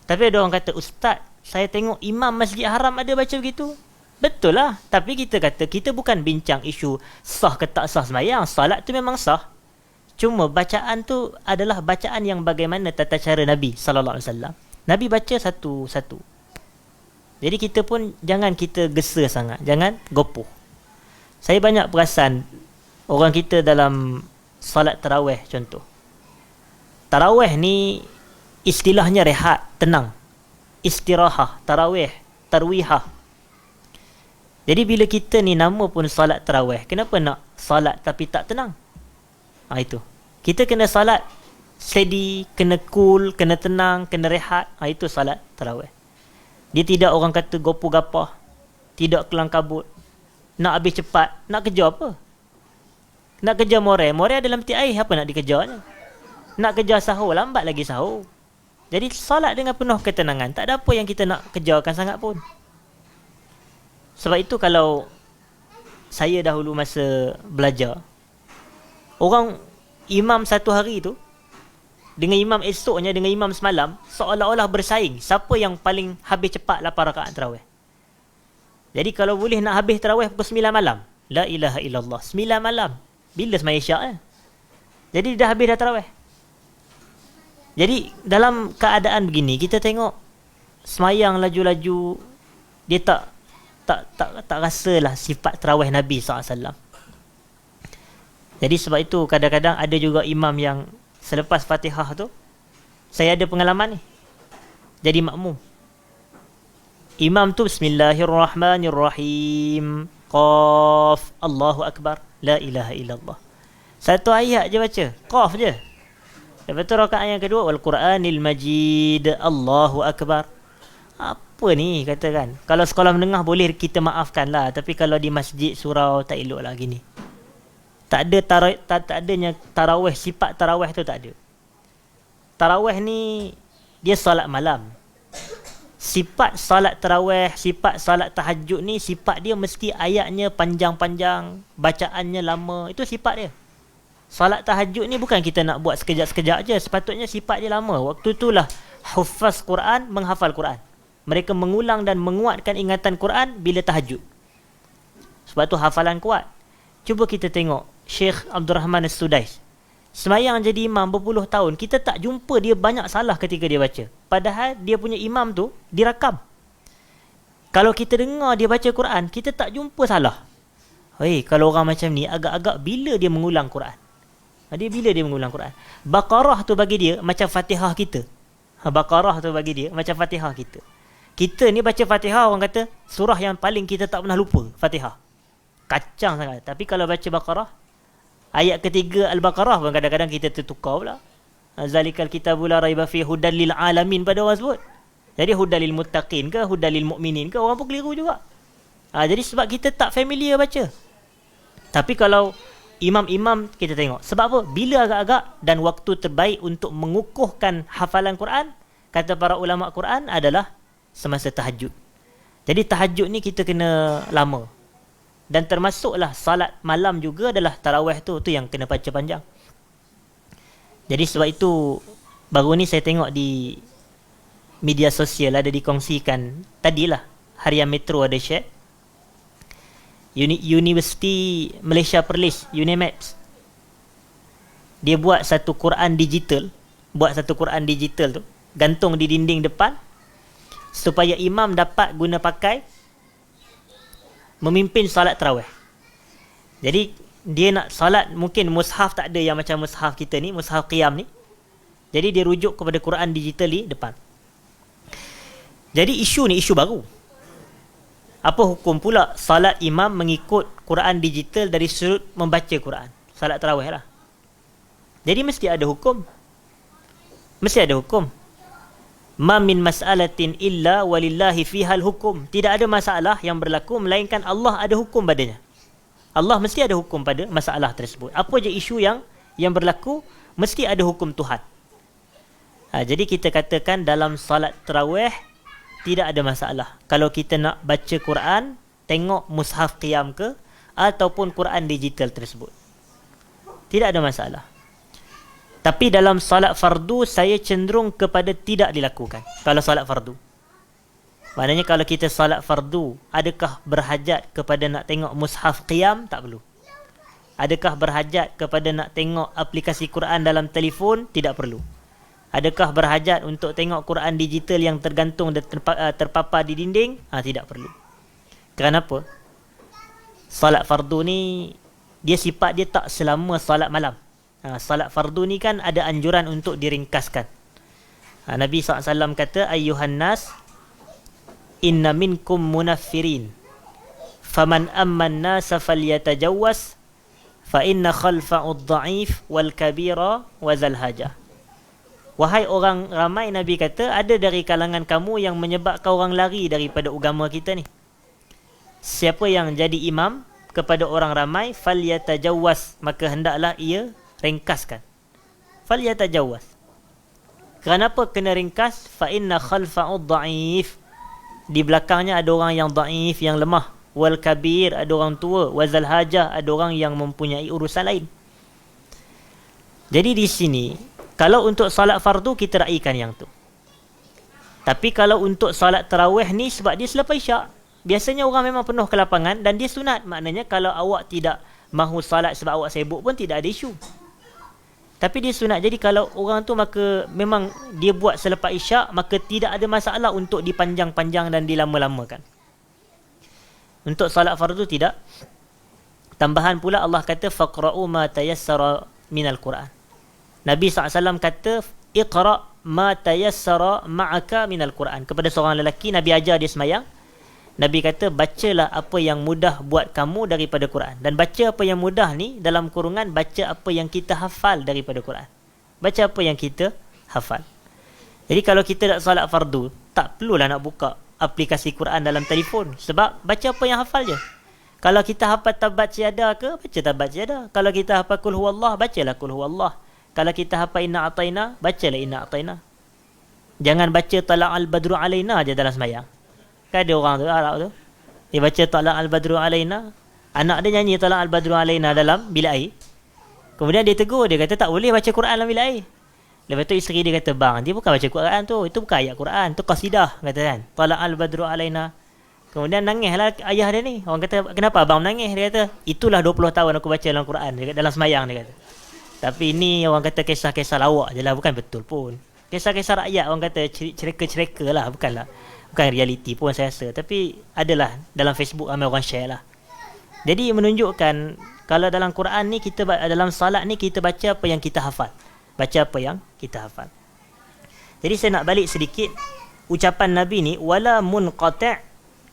Tapi ada orang kata, Ustaz, saya tengok imam Masjid Haram ada baca begitu. Betul lah. Tapi kita kata, kita bukan bincang isu sah ke tak sah sembahyang. Salat tu memang sah. Cuma bacaan tu adalah bacaan yang bagaimana tata cara Nabi SAW. Nabi baca satu-satu. Jadi kita pun jangan kita gesa sangat. Jangan gopoh. Saya banyak perasan orang kita dalam salat tarawih contoh. Tarawih ni istilahnya rehat, tenang. Istirahah, tarawih, tarwihah. Jadi bila kita ni nama pun salat tarawih, kenapa nak salat tapi tak tenang? Itu. Kita kena salat steady, kena cool, kena tenang, kena rehat. Itu salat tarawih. Dia tidak orang kata gopo gapah, tidak kelang kabut, nak habis cepat, nak kejar apa? Nak kejar more ada dalam peti air, apa nak dikejarnya? Nak kejar sahur, lambat lagi sahur. Jadi salat dengan penuh ketenangan, tak ada apa yang kita nak kejarkan sangat pun. Sebab itu kalau saya dahulu masa belajar, orang imam satu hari tu dengan imam esoknya, dengan imam semalam, seolah-olah bersaing siapa yang paling habis cepat 8 rakaat tarawih. Jadi kalau boleh nak habis tarawih pukul 9 malam, la ilaha illallah, 9 malam, bila semaya isyak Jadi dah habis dah tarawih. Jadi dalam keadaan begini, kita tengok semayang laju-laju, dia tak rasalah sifat tarawih Nabi SAW. Jadi sebab itu kadang-kadang ada juga imam yang selepas Fatihah tu, saya ada pengalaman ni, jadi makmum. Imam tu Bismillahirrahmanirrahim, Qaf, Allahu Akbar, la ilaha illallah. Satu ayat je baca, Qaf je. Lepas tu rakaat yang kedua, Wal Quranil Majid, Allahu Akbar. Apa ni katakan? Kalau sekolah menengah boleh kita maafkan lah. Tapi kalau di masjid surau tak elok lah gini. Tak adanya tarawih, sifat tarawih tu tak ada. Tarawih ni dia salat malam. Sifat salat tarawih, sifat salat tahajud ni, sifat dia mesti ayatnya panjang-panjang, bacaannya lama. Itu sifat dia. Salat tahajud ni bukan kita nak buat sekejap-sekejap je. Sepatutnya sifat dia lama. Waktu itulah hufaz Quran menghafal Quran. Mereka mengulang dan menguatkan ingatan Quran bila tahajud. Sebab tu hafalan kuat. Cuba kita tengok Syekh Abdul Rahman As-Sudais. Semayang jadi imam berpuluh tahun, kita tak jumpa dia banyak salah ketika dia baca. Padahal dia punya imam tu dirakam. Kalau kita dengar dia baca Quran, kita tak jumpa salah. Kalau orang macam ni, agak-agak bila dia mengulang Quran? Bila dia mengulang Quran? Baqarah tu bagi dia macam Fatihah kita. Baqarah tu bagi dia macam Fatihah kita. Kita ni baca Fatihah, orang kata surah yang paling kita tak pernah lupa, Fatihah. kacang sangat. Tapi kalau baca Baqarah, ayat ketiga Al-Baqarah pun kadang-kadang kita tertukar pula. Zalikal kitabul la raiba fihi hudal lil alamin pada orang sebut. Jadi hudal lil muttaqin ke hudal lil mukminin ke, orang pun keliru juga. Jadi sebab kita tak familiar baca. Tapi kalau imam-imam kita tengok. Sebab apa? Bila agak-agak dan waktu terbaik untuk mengukuhkan hafalan Quran, kata para ulama Quran adalah semasa tahajud. Jadi tahajud ni kita kena lama. Dan termasuklah salat malam juga adalah tarawih tu yang kena baca panjang. Jadi sebab itu baru ni saya tengok di media sosial ada dikongsikan tadilah Harian Metro ada share Universiti Malaysia Perlis, UNIMAPS, dia buat satu Quran digital, tu gantung di dinding depan supaya imam dapat guna pakai memimpin salat tarawih. Jadi dia nak salat, mungkin mushaf tak ada yang macam mushaf kita ni, mushaf qiyam ni. Jadi dia rujuk kepada Quran digital di depan. Jadi isu ni isu baru. Apa hukum pula salat imam mengikut Quran digital dari sudut membaca Quran? Salat tarawih lah. Jadi mesti ada hukum. Ma min mas'alatin illa walillahi fihal hukum. Tidak ada masalah yang berlaku melainkan Allah ada hukum padanya. Allah mesti ada hukum pada masalah tersebut. Apa je isu yang berlaku, mesti ada hukum Tuhan. Jadi kita katakan dalam salat tarawih tidak ada masalah. Kalau kita nak baca Quran, tengok mushaf qiyam ke ataupun Quran digital tersebut, tidak ada masalah. Tapi dalam salat fardu saya cenderung kepada tidak dilakukan. Kalau salat fardu, maknanya kalau kita salat fardu, adakah berhajat kepada nak tengok mushaf qiyam? Tak perlu. Adakah berhajat kepada nak tengok aplikasi Quran dalam telefon? Tidak perlu. Adakah berhajat untuk tengok Quran digital yang tergantung dan terpapar di dinding? Tidak perlu. Kenapa? Salat fardu ni, dia sifat dia tak selama salat malam. Salat fardu ni kan ada anjuran untuk diringkaskan. Nabi SAW kata, Ayyuhan nas, inna minkum munaffirin. Faman amman nasa falyatajawwas, fa inna khalfa'ud da'if wal kabira wa zal hajah. Wahai orang ramai, Nabi kata, ada dari kalangan kamu yang menyebabkan orang lari daripada agama kita ni. Siapa yang jadi imam kepada orang ramai, falyatajawwas, maka hendaklah ia ringkaskan. Falyatajawwas. Kenapa kena ringkas? Fa inna khalfa'ud da'if. Di belakangnya ada orang yang da'if, yang lemah. Wal kabir, ada orang tua. Wazal hajah, ada orang yang mempunyai urusan lain. Jadi di sini, kalau untuk salat fardu kita raikan yang tu. Tapi kalau untuk salat tarawih ni, sebab dia selepas isyak, biasanya orang memang penuh ke lapangan dan dia sunat. Maknanya kalau awak tidak mahu salat sebab awak sibuk pun tidak ada isu. Tapi dia sunat. Jadi kalau orang tu maka memang dia buat selepas isyak, maka tidak ada masalah untuk dipanjang-panjang dan dilama-lamakan. Untuk salat fardu tidak. Tambahan pula Allah kata faqra'u ma tayassara minal Quran. Nabi SAW kata, Iqra' ma tayassara ma'aka minal Quran. Kepada seorang lelaki, Nabi ajar dia semayang. Nabi kata, bacalah apa yang mudah buat kamu daripada Quran. Dan baca apa yang mudah ni, dalam kurungan, baca apa yang kita hafal daripada Quran. Baca apa yang kita hafal. Jadi kalau kita nak salat fardu, tak perlulah nak buka aplikasi Quran dalam telefon. Sebab baca apa yang hafal je. Kalau kita hafal tabat syiada ke, baca tabat syiada. Kalau kita hafal kul huwallah, bacalah kul huwallah. Kalau kita hafal inna ataina, bacalah inna ataina. Jangan baca tala'al badru alaina je dalam semayang. Kan ada orang tu, Arab tu, dia baca tala'al badru alaina. Anak dia nyanyi tala'al badru alaina dalam bilik air. Kemudian dia tegur, dia kata tak boleh baca Quran dalam bilik air. Lepas tu isteri dia kata, bang, dia bukan baca Quran tu, itu bukan ayat Quran, tu qasidah, kata kan. Tala'al badru alaina. Kemudian nangislah ayah dia ni. Orang kata, kenapa abang menangis? Dia kata, itulah 20 tahun aku baca dalam Quran, dia kata, dalam semayang, dia kata. Tapi ini orang kata kisah-kisah lawak je lah, bukan betul pun. Kisah-kisah rakyat orang kata cereka-cereka lah, bukan realiti pun saya rasa. Tapi adalah dalam Facebook ramai orang share lah. Jadi menunjukkan kalau dalam Quran ni, kita dalam salat ni kita baca apa yang kita hafal. Baca apa yang kita hafal. Jadi saya nak balik sedikit ucapan Nabi ni, wala munqati'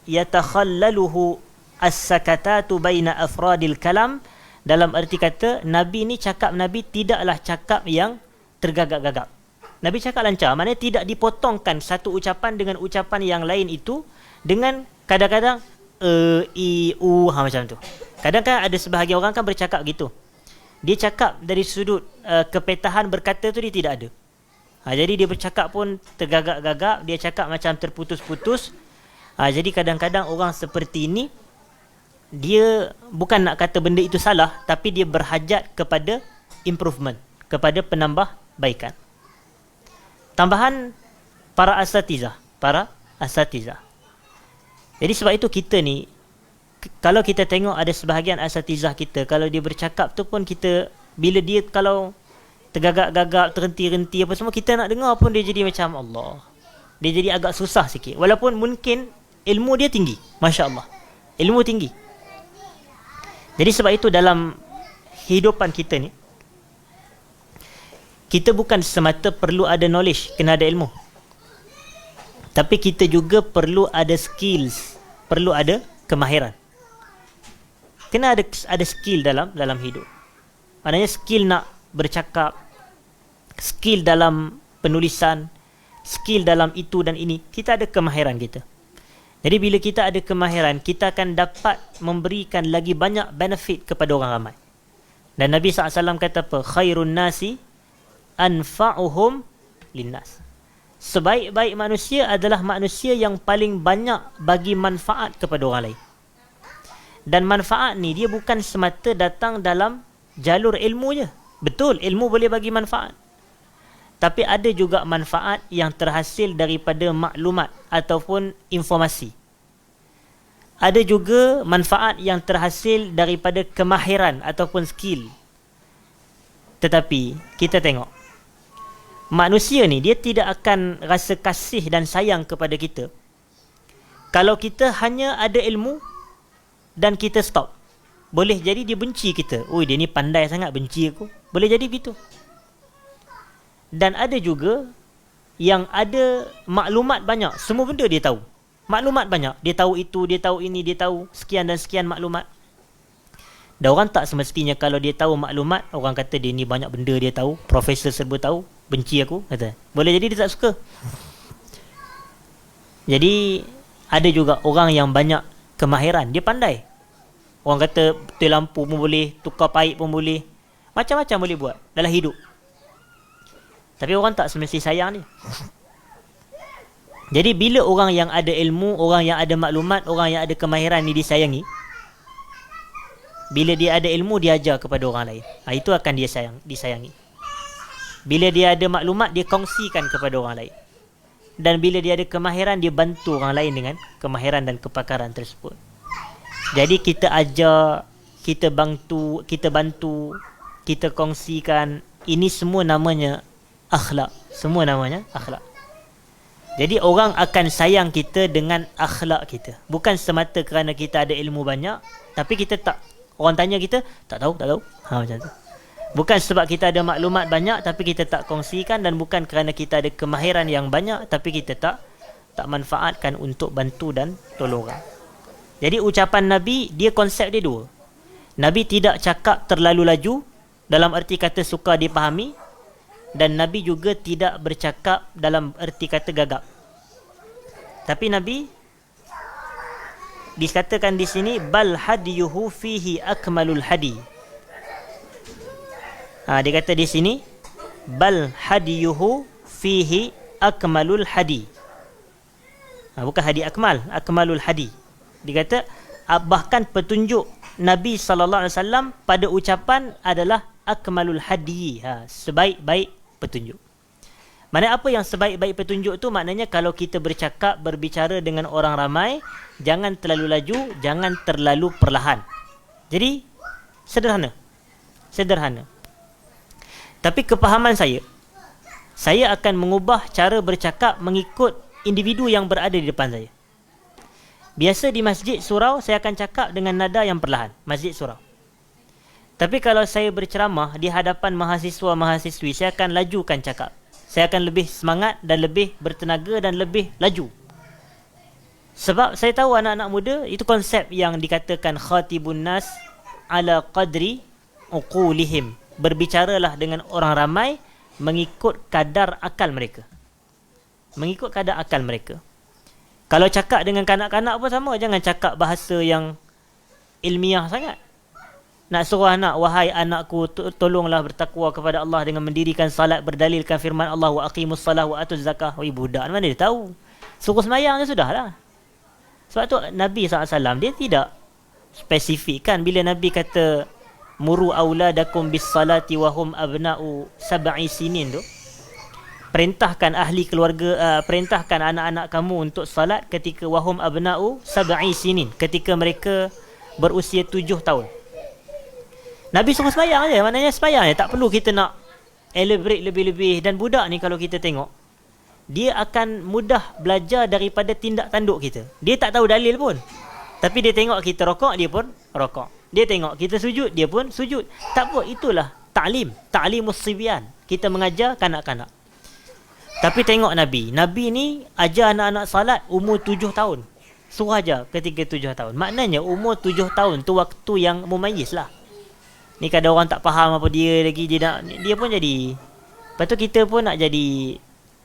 yatakhallaluhu as-sakatatu baina afradil kalam, dalam erti kata Nabi ni cakap Nabi tidaklah cakap yang tergagap-gagap. Nabi cakap lancar, maknanya tidak dipotongkan satu ucapan dengan ucapan yang lain itu dengan kadang-kadang i, u, macam tu. Kadang-kadang ada sebahagian orang kan bercakap gitu. Dia cakap dari sudut kepetahan berkata tu dia tidak ada. Jadi dia bercakap pun tergagap-gagap, dia cakap macam terputus-putus. Jadi kadang-kadang orang seperti ini, dia bukan nak kata benda itu salah, tapi dia berhajat kepada improvement, kepada penambahbaikan. Tambahan para asatizah. Jadi sebab itu kita ni, kalau kita tengok ada sebahagian asatizah kita, kalau dia bercakap tu pun kita, bila dia kalau tergagap-gagap, terhenti-henti apa semua, kita nak dengar pun dia jadi macam Allah. Dia jadi agak susah sikit. Walaupun mungkin ilmu dia tinggi. Masya Allah. Ilmu tinggi. Jadi sebab itu dalam hidupan kita ni, kita bukan semata perlu ada knowledge, kena ada ilmu. Tapi kita juga perlu ada skills, perlu ada kemahiran. Kena ada skill dalam hidup. Maknanya skill nak bercakap, skill dalam penulisan, skill dalam itu dan ini. Kita ada kemahiran kita. Jadi bila kita ada kemahiran, kita akan dapat memberikan lagi banyak benefit kepada orang ramai. Dan Nabi SAW kata apa? Khairun nasi anfa'uhum linnas. Sebaik-baik manusia adalah manusia yang paling banyak bagi manfaat kepada orang lain. Dan manfaat ni dia bukan semata datang dalam jalur ilmu je. Betul, ilmu boleh bagi manfaat. Tapi ada juga manfaat yang terhasil daripada maklumat ataupun informasi. Ada juga manfaat yang terhasil daripada kemahiran ataupun skill. Tetapi kita tengok, manusia ni dia tidak akan rasa kasih dan sayang kepada kita kalau kita hanya ada ilmu dan kita stop. Boleh jadi dia benci kita. Oi, dia ni pandai sangat, benci aku. Boleh jadi begitu. Dan ada juga yang ada maklumat banyak, semua benda dia tahu. Maklumat banyak, dia tahu itu, dia tahu ini, dia tahu sekian dan sekian maklumat. Dan orang tak semestinya kalau dia tahu maklumat, orang kata dia ni banyak benda dia tahu, profesor serba tahu, benci aku, kata. Boleh jadi dia tak suka. Jadi ada juga orang yang banyak kemahiran, dia pandai. Orang kata betul lampu pun boleh, tukar paip pun boleh, macam-macam boleh buat dalam hidup. Tapi orang tak semesti sayang dia. Jadi bila orang yang ada ilmu, orang yang ada maklumat, orang yang ada kemahiran ni disayangi, bila dia ada ilmu, dia ajar kepada orang lain. Itu akan dia disayangi. Bila dia ada maklumat, dia kongsikan kepada orang lain. Dan bila dia ada kemahiran, dia bantu orang lain dengan kemahiran dan kepakaran tersebut. Jadi kita ajar, kita bantu, kita kongsikan. Ini semua namanya akhlak. Semua namanya akhlak. Jadi orang akan sayang kita dengan akhlak kita. Bukan semata kerana kita ada ilmu banyak, tapi kita tak, orang tanya kita, tak tahu. Macam tu. Bukan sebab kita ada maklumat banyak, tapi kita tak kongsikan. Dan bukan kerana kita ada kemahiran yang banyak, tapi kita tak manfaatkan untuk bantu dan tolong orang. Jadi ucapan Nabi, dia konsep dia dua. Nabi tidak cakap terlalu laju, dalam erti kata sukar dipahami. Dan Nabi juga tidak bercakap dalam erti kata gagap. Tapi Nabi dikatakan di sini, bal hadiyuhu fihi akmalul hadi. Dia kata di sini, bal hadiyuhu fihi akmalul hadi. Bukan hadi akmal, akmalul hadi. Dia kata bahkan petunjuk Nabi SAW pada ucapan adalah akmalul hadi, sebaik-baik petunjuk. Maknanya apa yang sebaik-baik petunjuk tu? Maknanya kalau kita berbicara dengan orang ramai, jangan terlalu laju, jangan terlalu perlahan. Jadi sederhana. Tapi kepahaman saya akan mengubah cara bercakap mengikut individu yang berada di depan saya. Biasa di masjid surau, saya akan cakap dengan nada yang perlahan. Masjid surau. Tapi kalau saya berceramah di hadapan mahasiswa-mahasiswi, saya akan lajukan cakap. Saya akan lebih semangat dan lebih bertenaga dan lebih laju. Sebab saya tahu anak-anak muda, itu konsep yang dikatakan khatibun nas ala qadri uqulihim. Berbicaralah dengan orang ramai mengikut kadar akal mereka. Mengikut kadar akal mereka. Kalau cakap dengan kanak-kanak pun sama, jangan cakap bahasa yang ilmiah sangat. Nak suruh anak, wahai anakku, tolonglah bertakwa kepada Allah dengan mendirikan salat, berdalilkan firman Allah, wa aqimus salah wa atuz zakah. Oi, budak mana dia tahu? Suruh semayang je sudahlah. Sebab tu Nabi SAW dia tidak spesifikkan. Bila Nabi kata muru auladakum bis salati wa hum abna'u sab'i sinin tu, perintahkan ahli keluarga, perintahkan anak-anak kamu untuk salat ketika wahum abna'u sab'i sinin, ketika mereka berusia 7 tahun. Nabi suruh sembahyang je, maknanya sembahyang je, tak perlu kita nak elaborate lebih-lebih. Dan budak ni kalau kita tengok, dia akan mudah belajar daripada tindak tanduk kita. Dia tak tahu dalil pun, tapi dia tengok kita rokok, dia pun rokok. Dia tengok kita sujud, dia pun sujud. Tak apa, itulah ta'limus sibyan. Kita mengajar kanak-kanak. Tapi tengok Nabi ni ajar anak-anak salat umur 7 tahun. Suruh ajar ketika 7 tahun. Maknanya umur 7 tahun tu waktu yang mumayyiz lah. Ni kadang orang tak faham apa dia lagi, dia pun jadi. Lepas tu kita pun nak jadi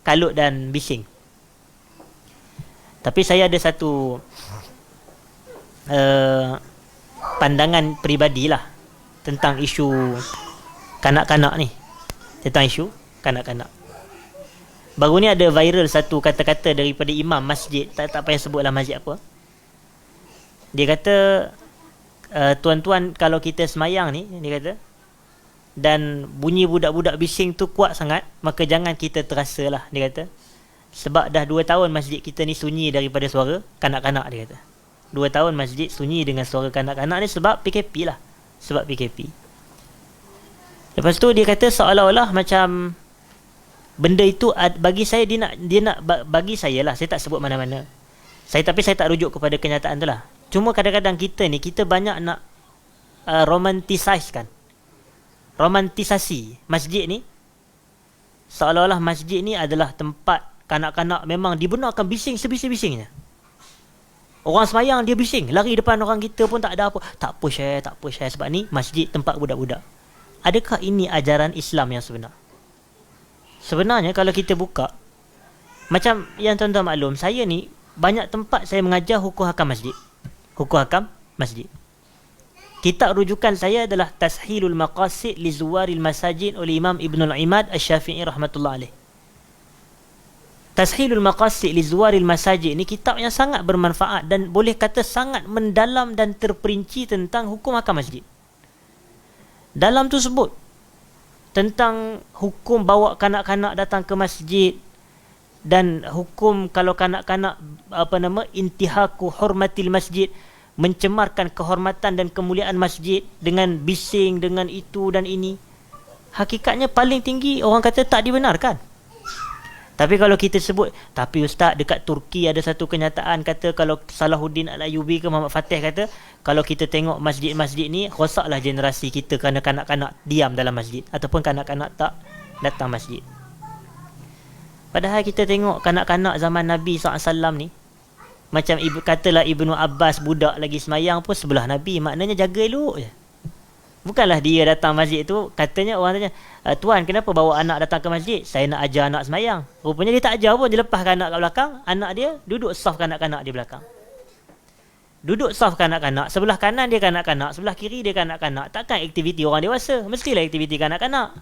kalut dan bising. Tapi saya ada satu pandangan peribadilah tentang isu kanak-kanak ni. Tentang isu kanak-kanak. Baru ni ada viral satu kata-kata daripada imam masjid, tak payah sebutlah masjid apa. Dia kata, tuan-tuan, kalau kita semayang ni, dia kata, dan bunyi budak-budak bising tu kuat sangat, maka jangan kita terasa lah, dia kata. Sebab dah 2 tahun masjid kita ni sunyi daripada suara kanak-kanak, dia kata. 2 tahun masjid sunyi dengan suara kanak-kanak ni sebab PKP lah. Sebab PKP. Lepas tu dia kata seolah-olah macam benda itu bagi saya, dia nak bagi saya lah, saya tak sebut mana-mana. Tapi saya tak rujuk kepada kenyataan tu lah. Cuma kadang-kadang kita banyak nak romantisasi masjid ni. Seolah-olah masjid ni adalah tempat kanak-kanak memang dibenarkan bising sebising-bisingnya. Orang semayang dia bising, lari depan orang kita pun tak ada apa. Tak apa share sebab ni masjid tempat budak-budak. Adakah ini ajaran Islam yang sebenar? Sebenarnya kalau kita buka, macam yang tuan-tuan maklum, saya ni banyak tempat saya mengajar hukum hakam masjid. Hukum hakam masjid. Kitab rujukan saya adalah Tashilul Maqasid li Zuwaril Masajid oleh Imam Ibnul Imad Asy-Syafi'i rahmatullah alaih. Tashilul Maqasid li Zuwaril Masajid ni kitab yang sangat bermanfaat dan boleh kata sangat mendalam dan terperinci tentang hukum hakam masjid. Dalam tu sebut tentang hukum bawa kanak-kanak datang ke masjid, dan hukum kalau kanak-kanak intihaku hormatil masjid, mencemarkan kehormatan dan kemuliaan masjid dengan bising, dengan itu dan ini. Hakikatnya paling tinggi orang kata tak dibenarkan. Tapi kalau kita sebut, tapi ustaz, dekat Turki ada satu kenyataan kata, kalau Salahuddin Al-Ayyubi ke Muhammad Fatih kata, kalau kita tengok masjid-masjid ni, rosaklah generasi kita kerana kanak-kanak diam dalam masjid ataupun kanak-kanak tak datang masjid. Padahal kita tengok kanak-kanak zaman Nabi SAW ni, macam katalah Ibnu Abbas, budak lagi semayang pun sebelah Nabi, maknanya jaga elok je. Bukanlah dia datang masjid tu, katanya orang tanya, tuan kenapa bawa anak datang ke masjid? Saya nak ajar anak semayang. Rupanya dia tak ajar pun, dia lepaskan anak kat belakang, anak dia duduk saf kanak-kanak di belakang. Duduk saf kanak-kanak, sebelah kanan dia kanak-kanak, sebelah kiri dia kanak-kanak. Takkan aktiviti orang dewasa, mestilah aktiviti kanak-kanak.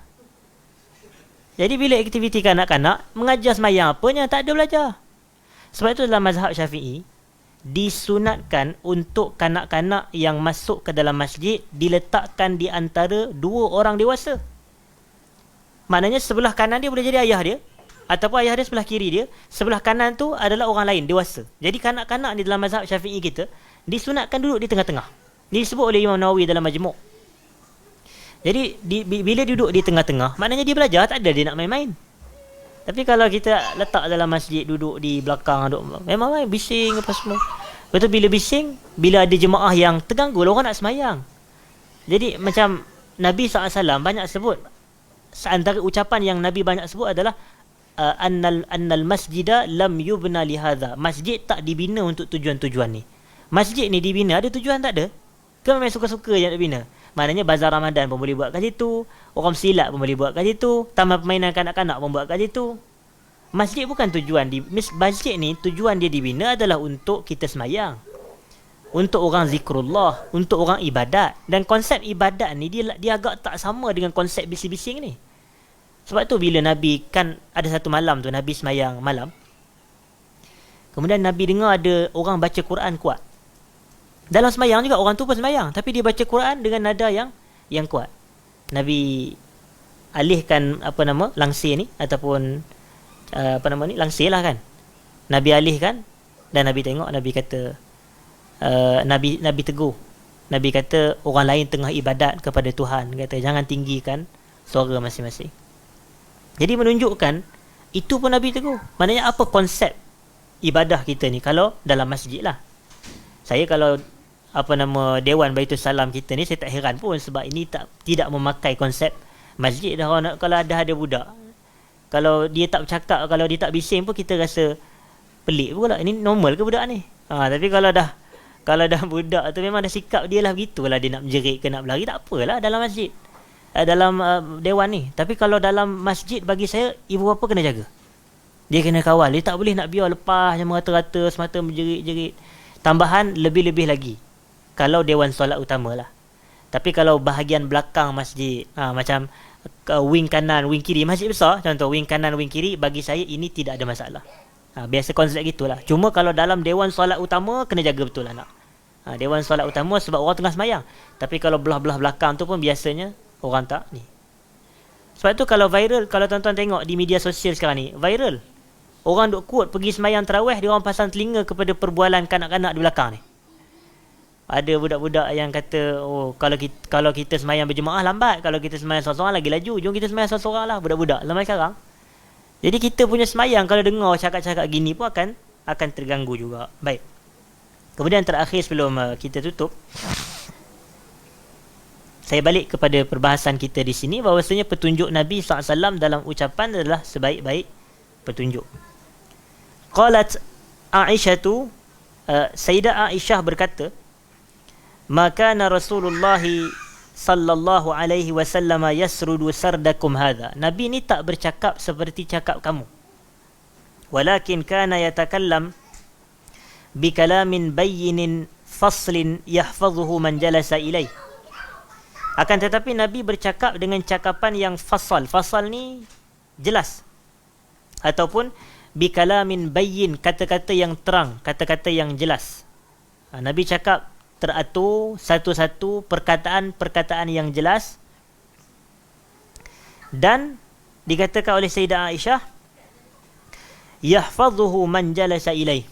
Jadi bila aktiviti kanak-kanak, mengajar semayang apanya, tak ada belajar. Sebab itu dalam mazhab Syafi'i, disunatkan untuk kanak-kanak yang masuk ke dalam masjid diletakkan di antara 2 orang dewasa. Maknanya sebelah kanan dia boleh jadi ayah dia, ataupun ayah dia sebelah kiri dia, sebelah kanan tu adalah orang lain dewasa. Jadi kanak-kanak ni dalam mazhab Syafi'i kita disunatkan duduk di tengah-tengah. Ini disebut oleh Imam Nawawi dalam Majmu'. Jadi bila duduk di tengah-tengah, maknanya dia belajar, tak ada dia nak main-main. Tapi kalau kita letak dalam masjid, duduk di belakang, memang bising apa semua. Lepas tu bila bising, bila ada jemaah yang terganggu, orang nak semayang. Jadi macam Nabi SAW banyak sebut, antara ucapan yang Nabi banyak sebut adalah annal masjida lam yubna li hadha. Masjid tak dibina untuk tujuan-tujuan ni. Masjid ni dibina ada tujuan tak ada? Ke memang suka-suka je nak bina? Maknanya bazar Ramadan pun boleh buat kat situ, orang silat pun boleh buat kat situ, taman permainan kanak-kanak pun buat kat situ. Masjid bukan tujuan masjid ni tujuan dia dibina adalah untuk kita semayang, untuk orang zikrullah, untuk orang ibadat. Dan konsep ibadat ni dia agak tak sama dengan konsep bising-bising ni. Sebab tu bila Nabi, kan ada satu malam tu Nabi semayang malam, kemudian Nabi dengar ada orang baca Quran kuat. Dalam semayang juga orang tu pun semayang, tapi dia baca Quran dengan nada yang kuat. Nabi alihkan langsir ni, ataupun langsir lah kan. Nabi alihkan dan Nabi tengok, Nabi kata, Nabi tegur. Nabi kata orang lain tengah ibadat kepada Tuhan, kata jangan tinggikan suara masing-masing. Jadi menunjukkan itu pun Nabi tegur. Maknanya apa konsep ibadah kita ni kalau dalam masjid lah. Saya kalau Dewan Baitul Salam kita ni, saya tak heran pun sebab ini tidak memakai konsep masjid dah. Kalau ada budak, kalau dia tak bercakap, kalau dia tak bising pun kita rasa pelik pula, ini normal ke budak ni. Tapi kalau dah budak tu memang dah sikap dia lah begitulah, dia nak menjerit ke nak berlari, tak apalah dalam masjid, dalam dewan ni. Tapi kalau dalam masjid, bagi saya ibu bapa kena jaga. Dia kena kawal, dia tak boleh nak biar lepas je merata-rata semata menjerit-jerit. Tambahan lebih-lebih lagi kalau dewan solat utama lah. Tapi kalau bahagian belakang masjid, macam wing kanan, wing kiri, masjid besar contoh, wing kanan, wing kiri, bagi saya ini tidak ada masalah. Biasa konsep gitulah. Cuma kalau dalam dewan solat utama, kena jaga betul anak. Dewan solat utama sebab orang tengah semayang. Tapi kalau belah-belah belakang tu pun biasanya orang tak ni. Sebab tu kalau viral, kalau tuan-tuan tengok di media sosial sekarang ni, viral. Orang duk kuat pergi semayang tarawih, dia orang pasang telinga kepada perbualan kanak-kanak di belakang ni. Ada budak-budak yang kata, kalau kita semayang berjemaah lambat, kalau kita semayang seorang-seorang lagi laju, jom kita semayang seorang-seorang lah, budak-budak zaman sekarang. Jadi kita punya semayang kalau dengar cakap-cakap gini pun akan terganggu juga. Baik. Kemudian terakhir sebelum kita tutup, saya balik kepada perbahasan kita di sini, bahawasanya petunjuk Nabi SAW dalam ucapan adalah sebaik-baik petunjuk. Qalat Aisyatu, Sayyidah Aisyah berkata, maka Rasulullah sallallahu alaihi wasallam yasrudu sardakum hadha. Nabi ni tak bercakap seperti cakap kamu. Walakin kana yatakallam bi kalamin bayyinin faslin yahfazuhu man jalasa ilaih. Akan tetapi Nabi bercakap dengan cakapan yang fasal. Fasal ni jelas. Ataupun bi kalamin bayyin, kata-kata yang terang, kata-kata yang jelas. Nabi cakap teratur, satu-satu perkataan-perkataan yang jelas. Dan dikatakan oleh Sayyidah Aisyah, yahfazuhu man jalasa ilaih.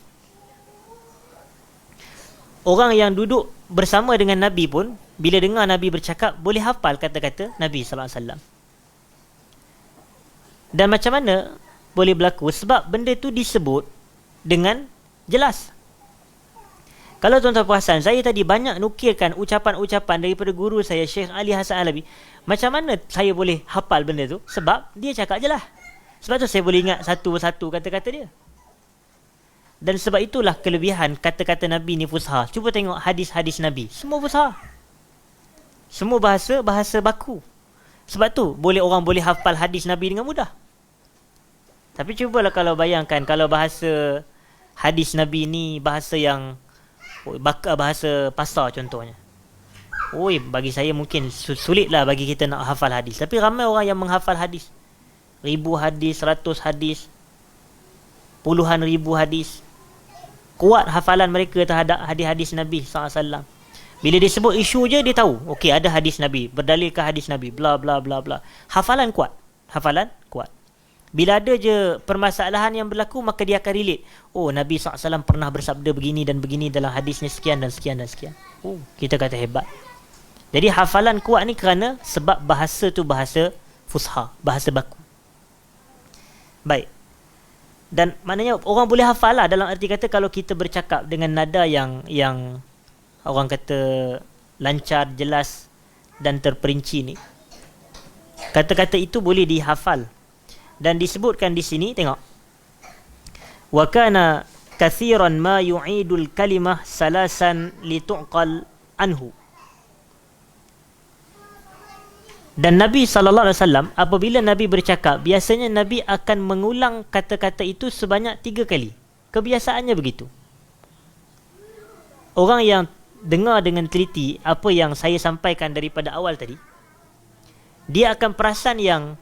Orang yang duduk bersama dengan Nabi pun, bila dengar Nabi bercakap, boleh hafal kata-kata Nabi sallallahu alaihi wasallam. Dan macam mana boleh berlaku? Sebab benda tu disebut dengan jelas. Kalau tuan-tuan perasan, saya tadi banyak nukilkan ucapan-ucapan daripada guru saya, Syekh Ali Hasan Alawi. Macam mana saya boleh hafal benda tu? Sebab dia cakap je lah. Sebab tu saya boleh ingat satu-satu kata-kata dia. Dan sebab itulah kelebihan kata-kata Nabi ni fusha. Cuba tengok hadis-hadis Nabi, semua fusha. Semua bahasa baku. Sebab tu orang boleh hafal hadis Nabi dengan mudah. Tapi cubalah kalau bayangkan, kalau bahasa hadis Nabi ni bahasa yang bahasa pasar contohnya. Bagi saya mungkin sulitlah bagi kita nak hafal hadis. Tapi ramai orang yang menghafal hadis. 1000 hadis, 100 hadis, puluhan ribu hadis. Kuat hafalan mereka terhadap hadis-hadis Nabi SAW. Bila dia sebut isu je, dia tahu. Okey, ada hadis Nabi, berdalilkan hadis Nabi, bla bla bla bla. Hafalan kuat. Bila ada je permasalahan yang berlaku, maka dia akan relate. Nabi SAW pernah bersabda begini dan begini dalam hadisnya sekian dan sekian dan sekian. Kita kata hebat. Jadi hafalan kuat ni kerana sebab bahasa tu bahasa fusha, bahasa baku. Baik. Dan maknanya orang boleh hafal lah, dalam arti kata kalau kita bercakap dengan nada yang orang kata lancar, jelas dan terperinci ni, kata-kata itu boleh dihafal. Dan disebutkan di sini, tengok. Wa kana kathiran ma yu'idul kalimah salasan litu'qal anhu. Dan Nabi SAW, apabila Nabi bercakap, biasanya Nabi akan mengulang kata-kata itu sebanyak 3 kali. Kebiasaannya begitu. Orang yang dengar dengan teliti apa yang saya sampaikan daripada awal tadi, dia akan perasan yang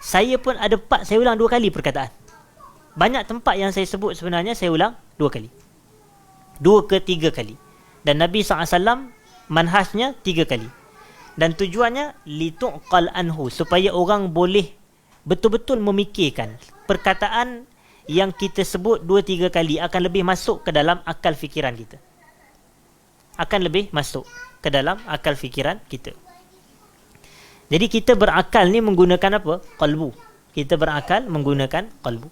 saya pun ada part saya ulang 2 kali perkataan. Banyak tempat yang saya sebut sebenarnya saya ulang 2 kali. 2 ke 3 kali. Dan Nabi SAW manhajnya 3 kali. Dan tujuannya lituqal anhu, supaya orang boleh betul-betul memikirkan perkataan yang kita sebut 2-3 kali akan lebih masuk ke dalam akal fikiran kita. Akan lebih masuk ke dalam akal fikiran kita. Jadi kita berakal ni menggunakan apa? Qalbu. Kita berakal menggunakan qalbu.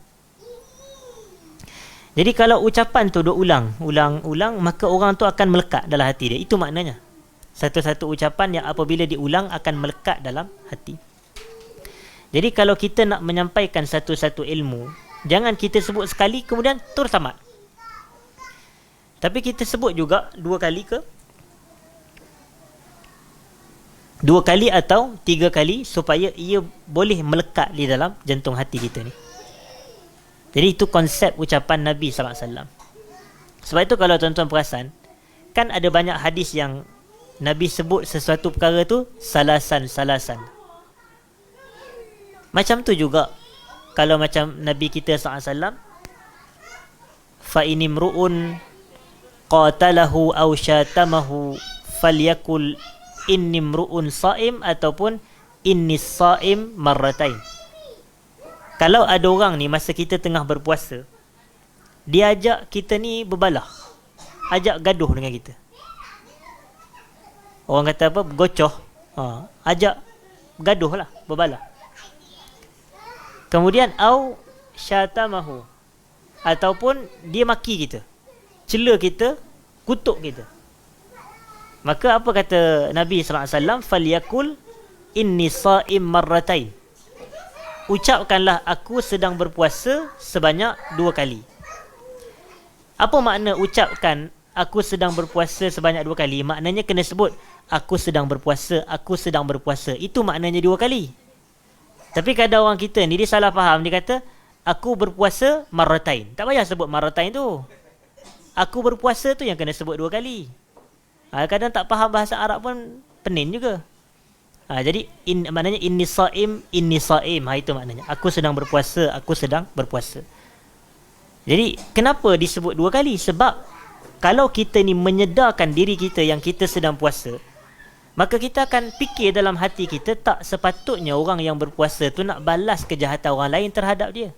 Jadi kalau ucapan tu duk ulang, maka orang tu akan melekat dalam hati dia. Itu maknanya. Satu-satu ucapan yang apabila diulang akan melekat dalam hati. Jadi kalau kita nak menyampaikan satu-satu ilmu, jangan kita sebut sekali kemudian terus tamat. Tapi kita sebut juga 2 kali ke 2 kali atau 3 kali supaya ia boleh melekat di dalam jantung hati kita ni. Jadi itu konsep ucapan Nabi SAW. Sebab itu kalau tuan-tuan perasan, kan ada banyak hadis yang Nabi sebut sesuatu perkara tu salasan. Macam tu juga kalau macam Nabi kita SAW, fa inimru'un qatalahu aw syatamahu falyakul innimru'un saim, ataupun innis saim marratain. Kalau ada orang ni masa kita tengah berpuasa, dia ajak kita ni berbalah, ajak gaduh dengan kita. Orang kata apa? Gocoh. Ajak gaduh lah, berbalah. Kemudian au syatamahu, ataupun dia maki kita, cela kita, kutuk kita. Maka apa kata Nabi SAW? Falyakul inni saim marratain. Ucapkanlah aku sedang berpuasa sebanyak 2 kali. Apa makna ucapkan aku sedang berpuasa sebanyak 2 kali? Maknanya kena sebut aku sedang berpuasa, aku sedang berpuasa. Itu maknanya 2 kali. Tapi kadang orang kita ni dia salah faham. Dia kata aku berpuasa marratain. Tak payah sebut marratain tu. Aku berpuasa tu yang kena sebut 2 kali. Kadang tak faham bahasa Arab pun pening juga. Jadi maknanya inni saim. Itu maknanya aku sedang berpuasa, aku sedang berpuasa. Jadi kenapa disebut 2 kali? Sebab kalau kita ni menyedarkan diri kita yang kita sedang puasa, maka kita akan fikir dalam hati kita, tak sepatutnya orang yang berpuasa tu nak balas kejahatan orang lain terhadap dia.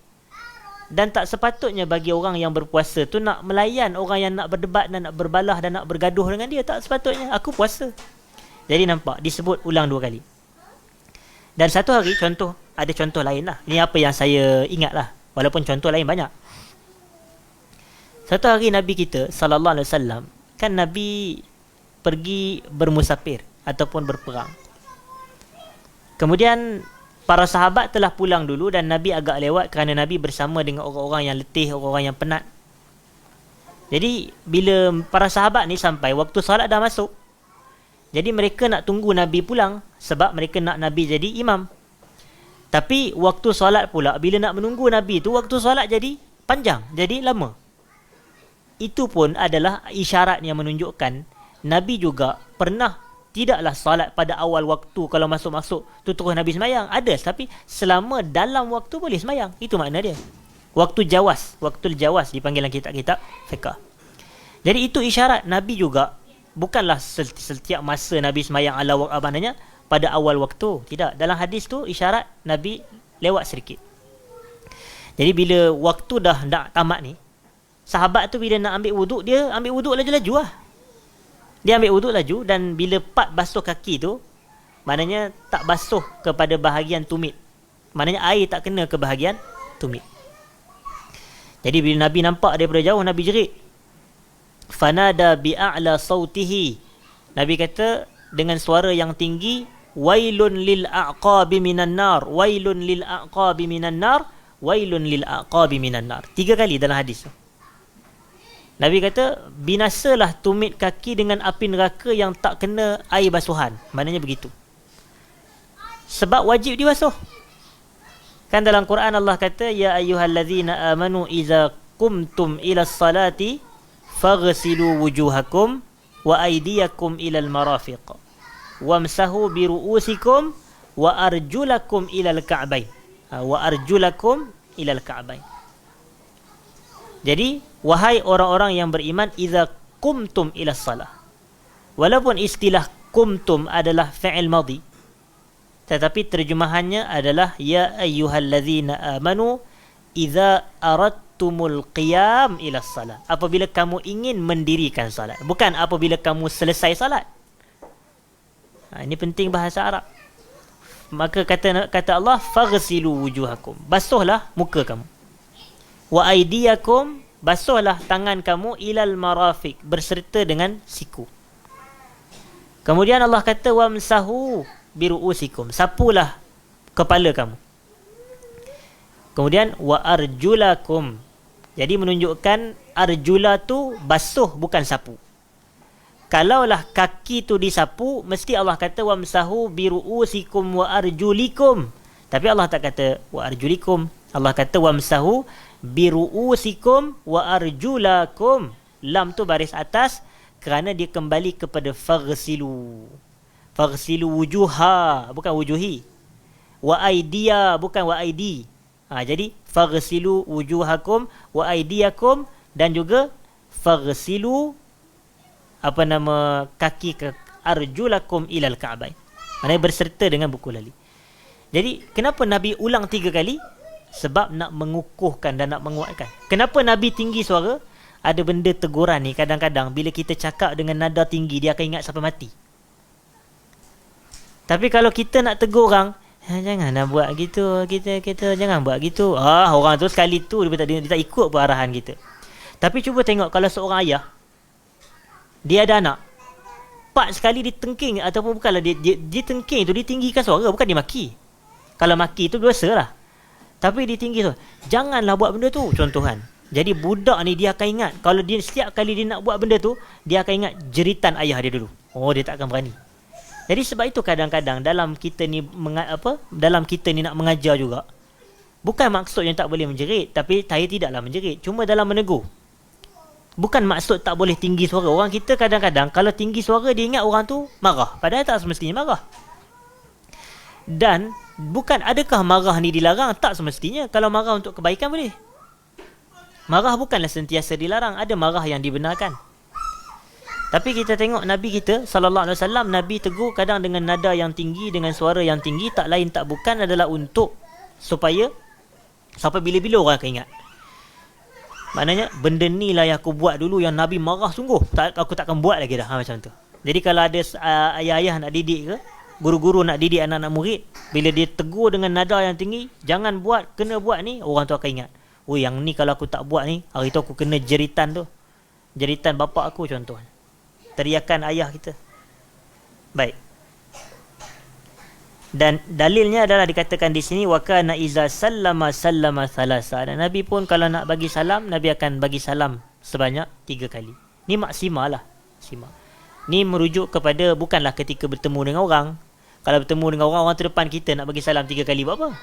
Dan tak sepatutnya bagi orang yang berpuasa tu nak melayan orang yang nak berdebat dan nak berbalah dan nak bergaduh dengan dia. Tak sepatutnya. Aku puasa. Jadi nampak disebut ulang 2 kali. Dan satu hari contoh, ada contoh lain lah. Ini apa yang saya ingat lah. Walaupun contoh lain banyak. Satu hari Nabi kita SAW, kan Nabi pergi bermusafir ataupun berperang. Kemudian para sahabat telah pulang dulu dan Nabi agak lewat kerana Nabi bersama dengan orang-orang yang letih, orang-orang yang penat. Jadi bila para sahabat ni sampai, waktu solat dah masuk. Jadi mereka nak tunggu Nabi pulang sebab mereka nak Nabi jadi imam. Tapi waktu solat pula, bila nak menunggu Nabi tu, waktu solat jadi panjang, jadi lama. Itu pun adalah isyarat yang menunjukkan Nabi juga pernah tidaklah solat pada awal waktu. Kalau masuk-masuk tu terus Nabi semayang. Ada, tapi selama dalam waktu boleh semayang. Itu makna dia. Waktu jawas dipanggil dalam kitab-kitab fiqh. Jadi itu isyarat Nabi juga bukanlah setiap masa Nabi semayang ala maknanya pada awal waktu. Tidak. Dalam hadis tu isyarat Nabi lewat sedikit. Jadi bila waktu dah nak tamat ni, sahabat tu bila nak ambil wuduk, dia ambil wuduk laju-laju lah. Dia ambil wuduk laju dan bila part basuh kaki tu, maknanya tak basuh kepada bahagian tumit. Maknanya air tak kena ke bahagian tumit. Jadi bila Nabi nampak daripada jauh, Nabi jerit. Fanada bi'a'la sautihi. Nabi kata dengan suara yang tinggi, wailun lil aqabi minan nar, wailun lil aqabi minan nar, wailun lil aqabi minan nar. 3 kali dalam hadis tu. Nabi kata, binasalah tumit kaki dengan api neraka yang tak kena air basuhan. Maknanya begitu. Sebab wajib dibasuh. Kan dalam Quran Allah kata, ya ayyuhallazina amanu iza qumtum ila salati faghsilu wujuhakum wa aydiyakum ilal marafiq wamsahu bi ru'usikum wa arjulakum ilal ka'bain. Wa arjulakum ilal ka'bain. Jadi, wahai orang-orang yang beriman, iza qumtum ila salah. Walaupun istilah qumtum adalah fi'il madhi, tetapi terjemahannya adalah ya ayyuhallazina amanu iza aradtumul qiyam ila salah. Apabila kamu ingin mendirikan salat, bukan apabila kamu selesai salat. Ini penting bahasa Arab. Maka kata Allah, faghsilu wujuhakum, basuhlah muka kamu. Wa aydiyakum, basuhlah tangan kamu, ilal marafiq, berserta dengan siku. Kemudian Allah kata, wamsahu biru'usikum, sapulah kepala kamu. Kemudian wa arjulakum, jadi menunjukkan arjula tu basuh, bukan sapu. Kalaulah kaki tu disapu, mesti Allah kata wamsahu biru'usikum wa arjulikum. Tapi Allah tak kata wa arjulikum. Allah kata wamsahu biru'usikum wa arjulakum. Lam tu baris atas kerana dia kembali kepada faghsilu. Faghsilu wujuha, bukan wujuhi. Wa aidiya, bukan wa aidi. Jadi faghsilu wujuhakum wa aidiyakum, dan juga faghsilu kaki ke arjulakum ilal ka'bain. Maknanya berserta dengan buku lali. Jadi kenapa Nabi ulang 3 kali? Sebab nak mengukuhkan dan nak menguatkan. Kenapa Nabi tinggi suara? Ada benda teguran ni kadang-kadang bila kita cakap dengan nada tinggi, dia akan ingat sampai mati. Tapi kalau kita nak tegur orang, jangan nak buat gitu, kita jangan buat gitu. Orang tu sekali tu dia tak ikut pun arahan kita. Tapi cuba tengok kalau seorang ayah, dia ada anak, pak sekali ditengking, ataupun bukanlah dia tengking tu, dia tinggikan suara, bukan dia maki. Kalau maki tu dosa lah. Tapi dia tinggi tu, janganlah buat benda tu, contohan. Jadi budak ni dia akan ingat, kalau dia setiap kali dia nak buat benda tu, dia akan ingat jeritan ayah dia dulu. Dia tak akan berani. Jadi sebab itu kadang-kadang dalam kita ni nak mengajar juga, bukan maksud yang tak boleh menjerit, tapi saya tidaklah menjerit, cuma dalam menegur. Bukan maksud tak boleh tinggi suara. Orang kita kadang-kadang kalau tinggi suara, dia ingat orang tu marah, padahal tak semestinya marah. Dan bukan adakah marah ni dilarang? Tak semestinya. Kalau marah untuk kebaikan boleh. Marah bukanlah sentiasa dilarang, ada marah yang dibenarkan. Tapi kita tengok Nabi kita sallallahu alaihi wasallam, Nabi tegur kadang dengan nada yang tinggi, dengan suara yang tinggi, tak lain tak bukan adalah untuk supaya sampai bila-bila orang akan ingat. Maknanya benda ni lah yang aku buat dulu yang Nabi marah sungguh, aku takkan buat lagi dah, macam tu. Jadi kalau ada ayah-ayah nak didik ke, guru-guru nak didik anak-anak murid, bila dia tegur dengan nada yang tinggi, jangan buat, kena buat ni, orang tu akan ingat, yang ni kalau aku tak buat ni, hari tu aku kena jeritan tu, jeritan bapak aku, contoh teriakan ayah kita. Baik. Dan dalilnya adalah dikatakan di sini wa kana iza sallama thalasa. Dan Nabi pun kalau nak bagi salam, Nabi akan bagi salam sebanyak 3 kali. Ni maksimal lah. Ni merujuk kepada bukanlah ketika bertemu dengan orang. Kalau bertemu dengan orang terdepan kita nak bagi salam 3 kali buat apa?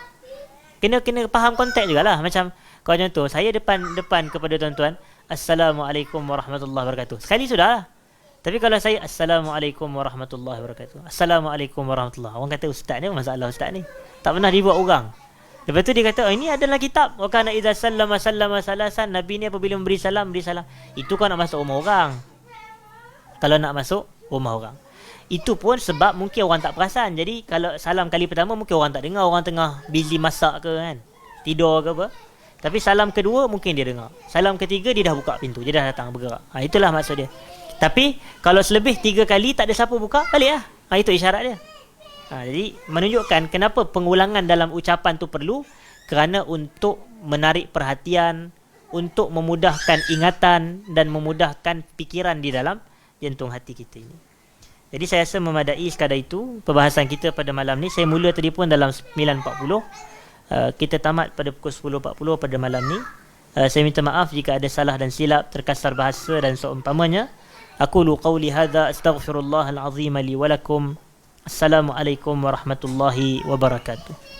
Kena faham konteks jugalah. Macam kalau contoh saya depan kepada tuan-tuan, Assalamualaikum warahmatullahi wabarakatuh. Sekali sudah lah. Tapi kalau saya Assalamualaikum warahmatullahi wabarakatuh, Assalamualaikum warahmatullahi, orang kata ustaz ni masalah, ustaz ni tak pernah dibuat orang. Lepas tu dia kata ini adalah kitab wa kana idza sallama salasan. Nabi ni apabila memberi salam. Itu kalau nak masuk rumah orang. Kalau nak masuk rumah orang, itu pun sebab mungkin orang tak perasan. Jadi kalau salam kali pertama mungkin orang tak dengar, orang tengah busy masak ke kan, tidur ke apa. Tapi salam kedua mungkin dia dengar. Salam ketiga dia dah buka pintu, dia dah datang bergerak. Itulah maksud dia. Tapi kalau selebih 3 kali tak ada siapa buka, balik lah. Itu isyarat dia. Jadi menunjukkan kenapa pengulangan dalam ucapan tu perlu, kerana untuk menarik perhatian, untuk memudahkan ingatan dan memudahkan fikiran di dalam jantung hati kita ini. Jadi saya rasa memadai sekadar itu perbahasan kita pada malam ni. Saya mula tadi pun dalam 9.40. Kita tamat pada pukul 10.40 pada malam ni. Saya minta maaf jika ada salah dan silap, terkasar bahasa dan seumpamanya. Aqulu qawli hadza astaghfirullahal azim li wa lakum. Assalamualaikum warahmatullahi wabarakatuh.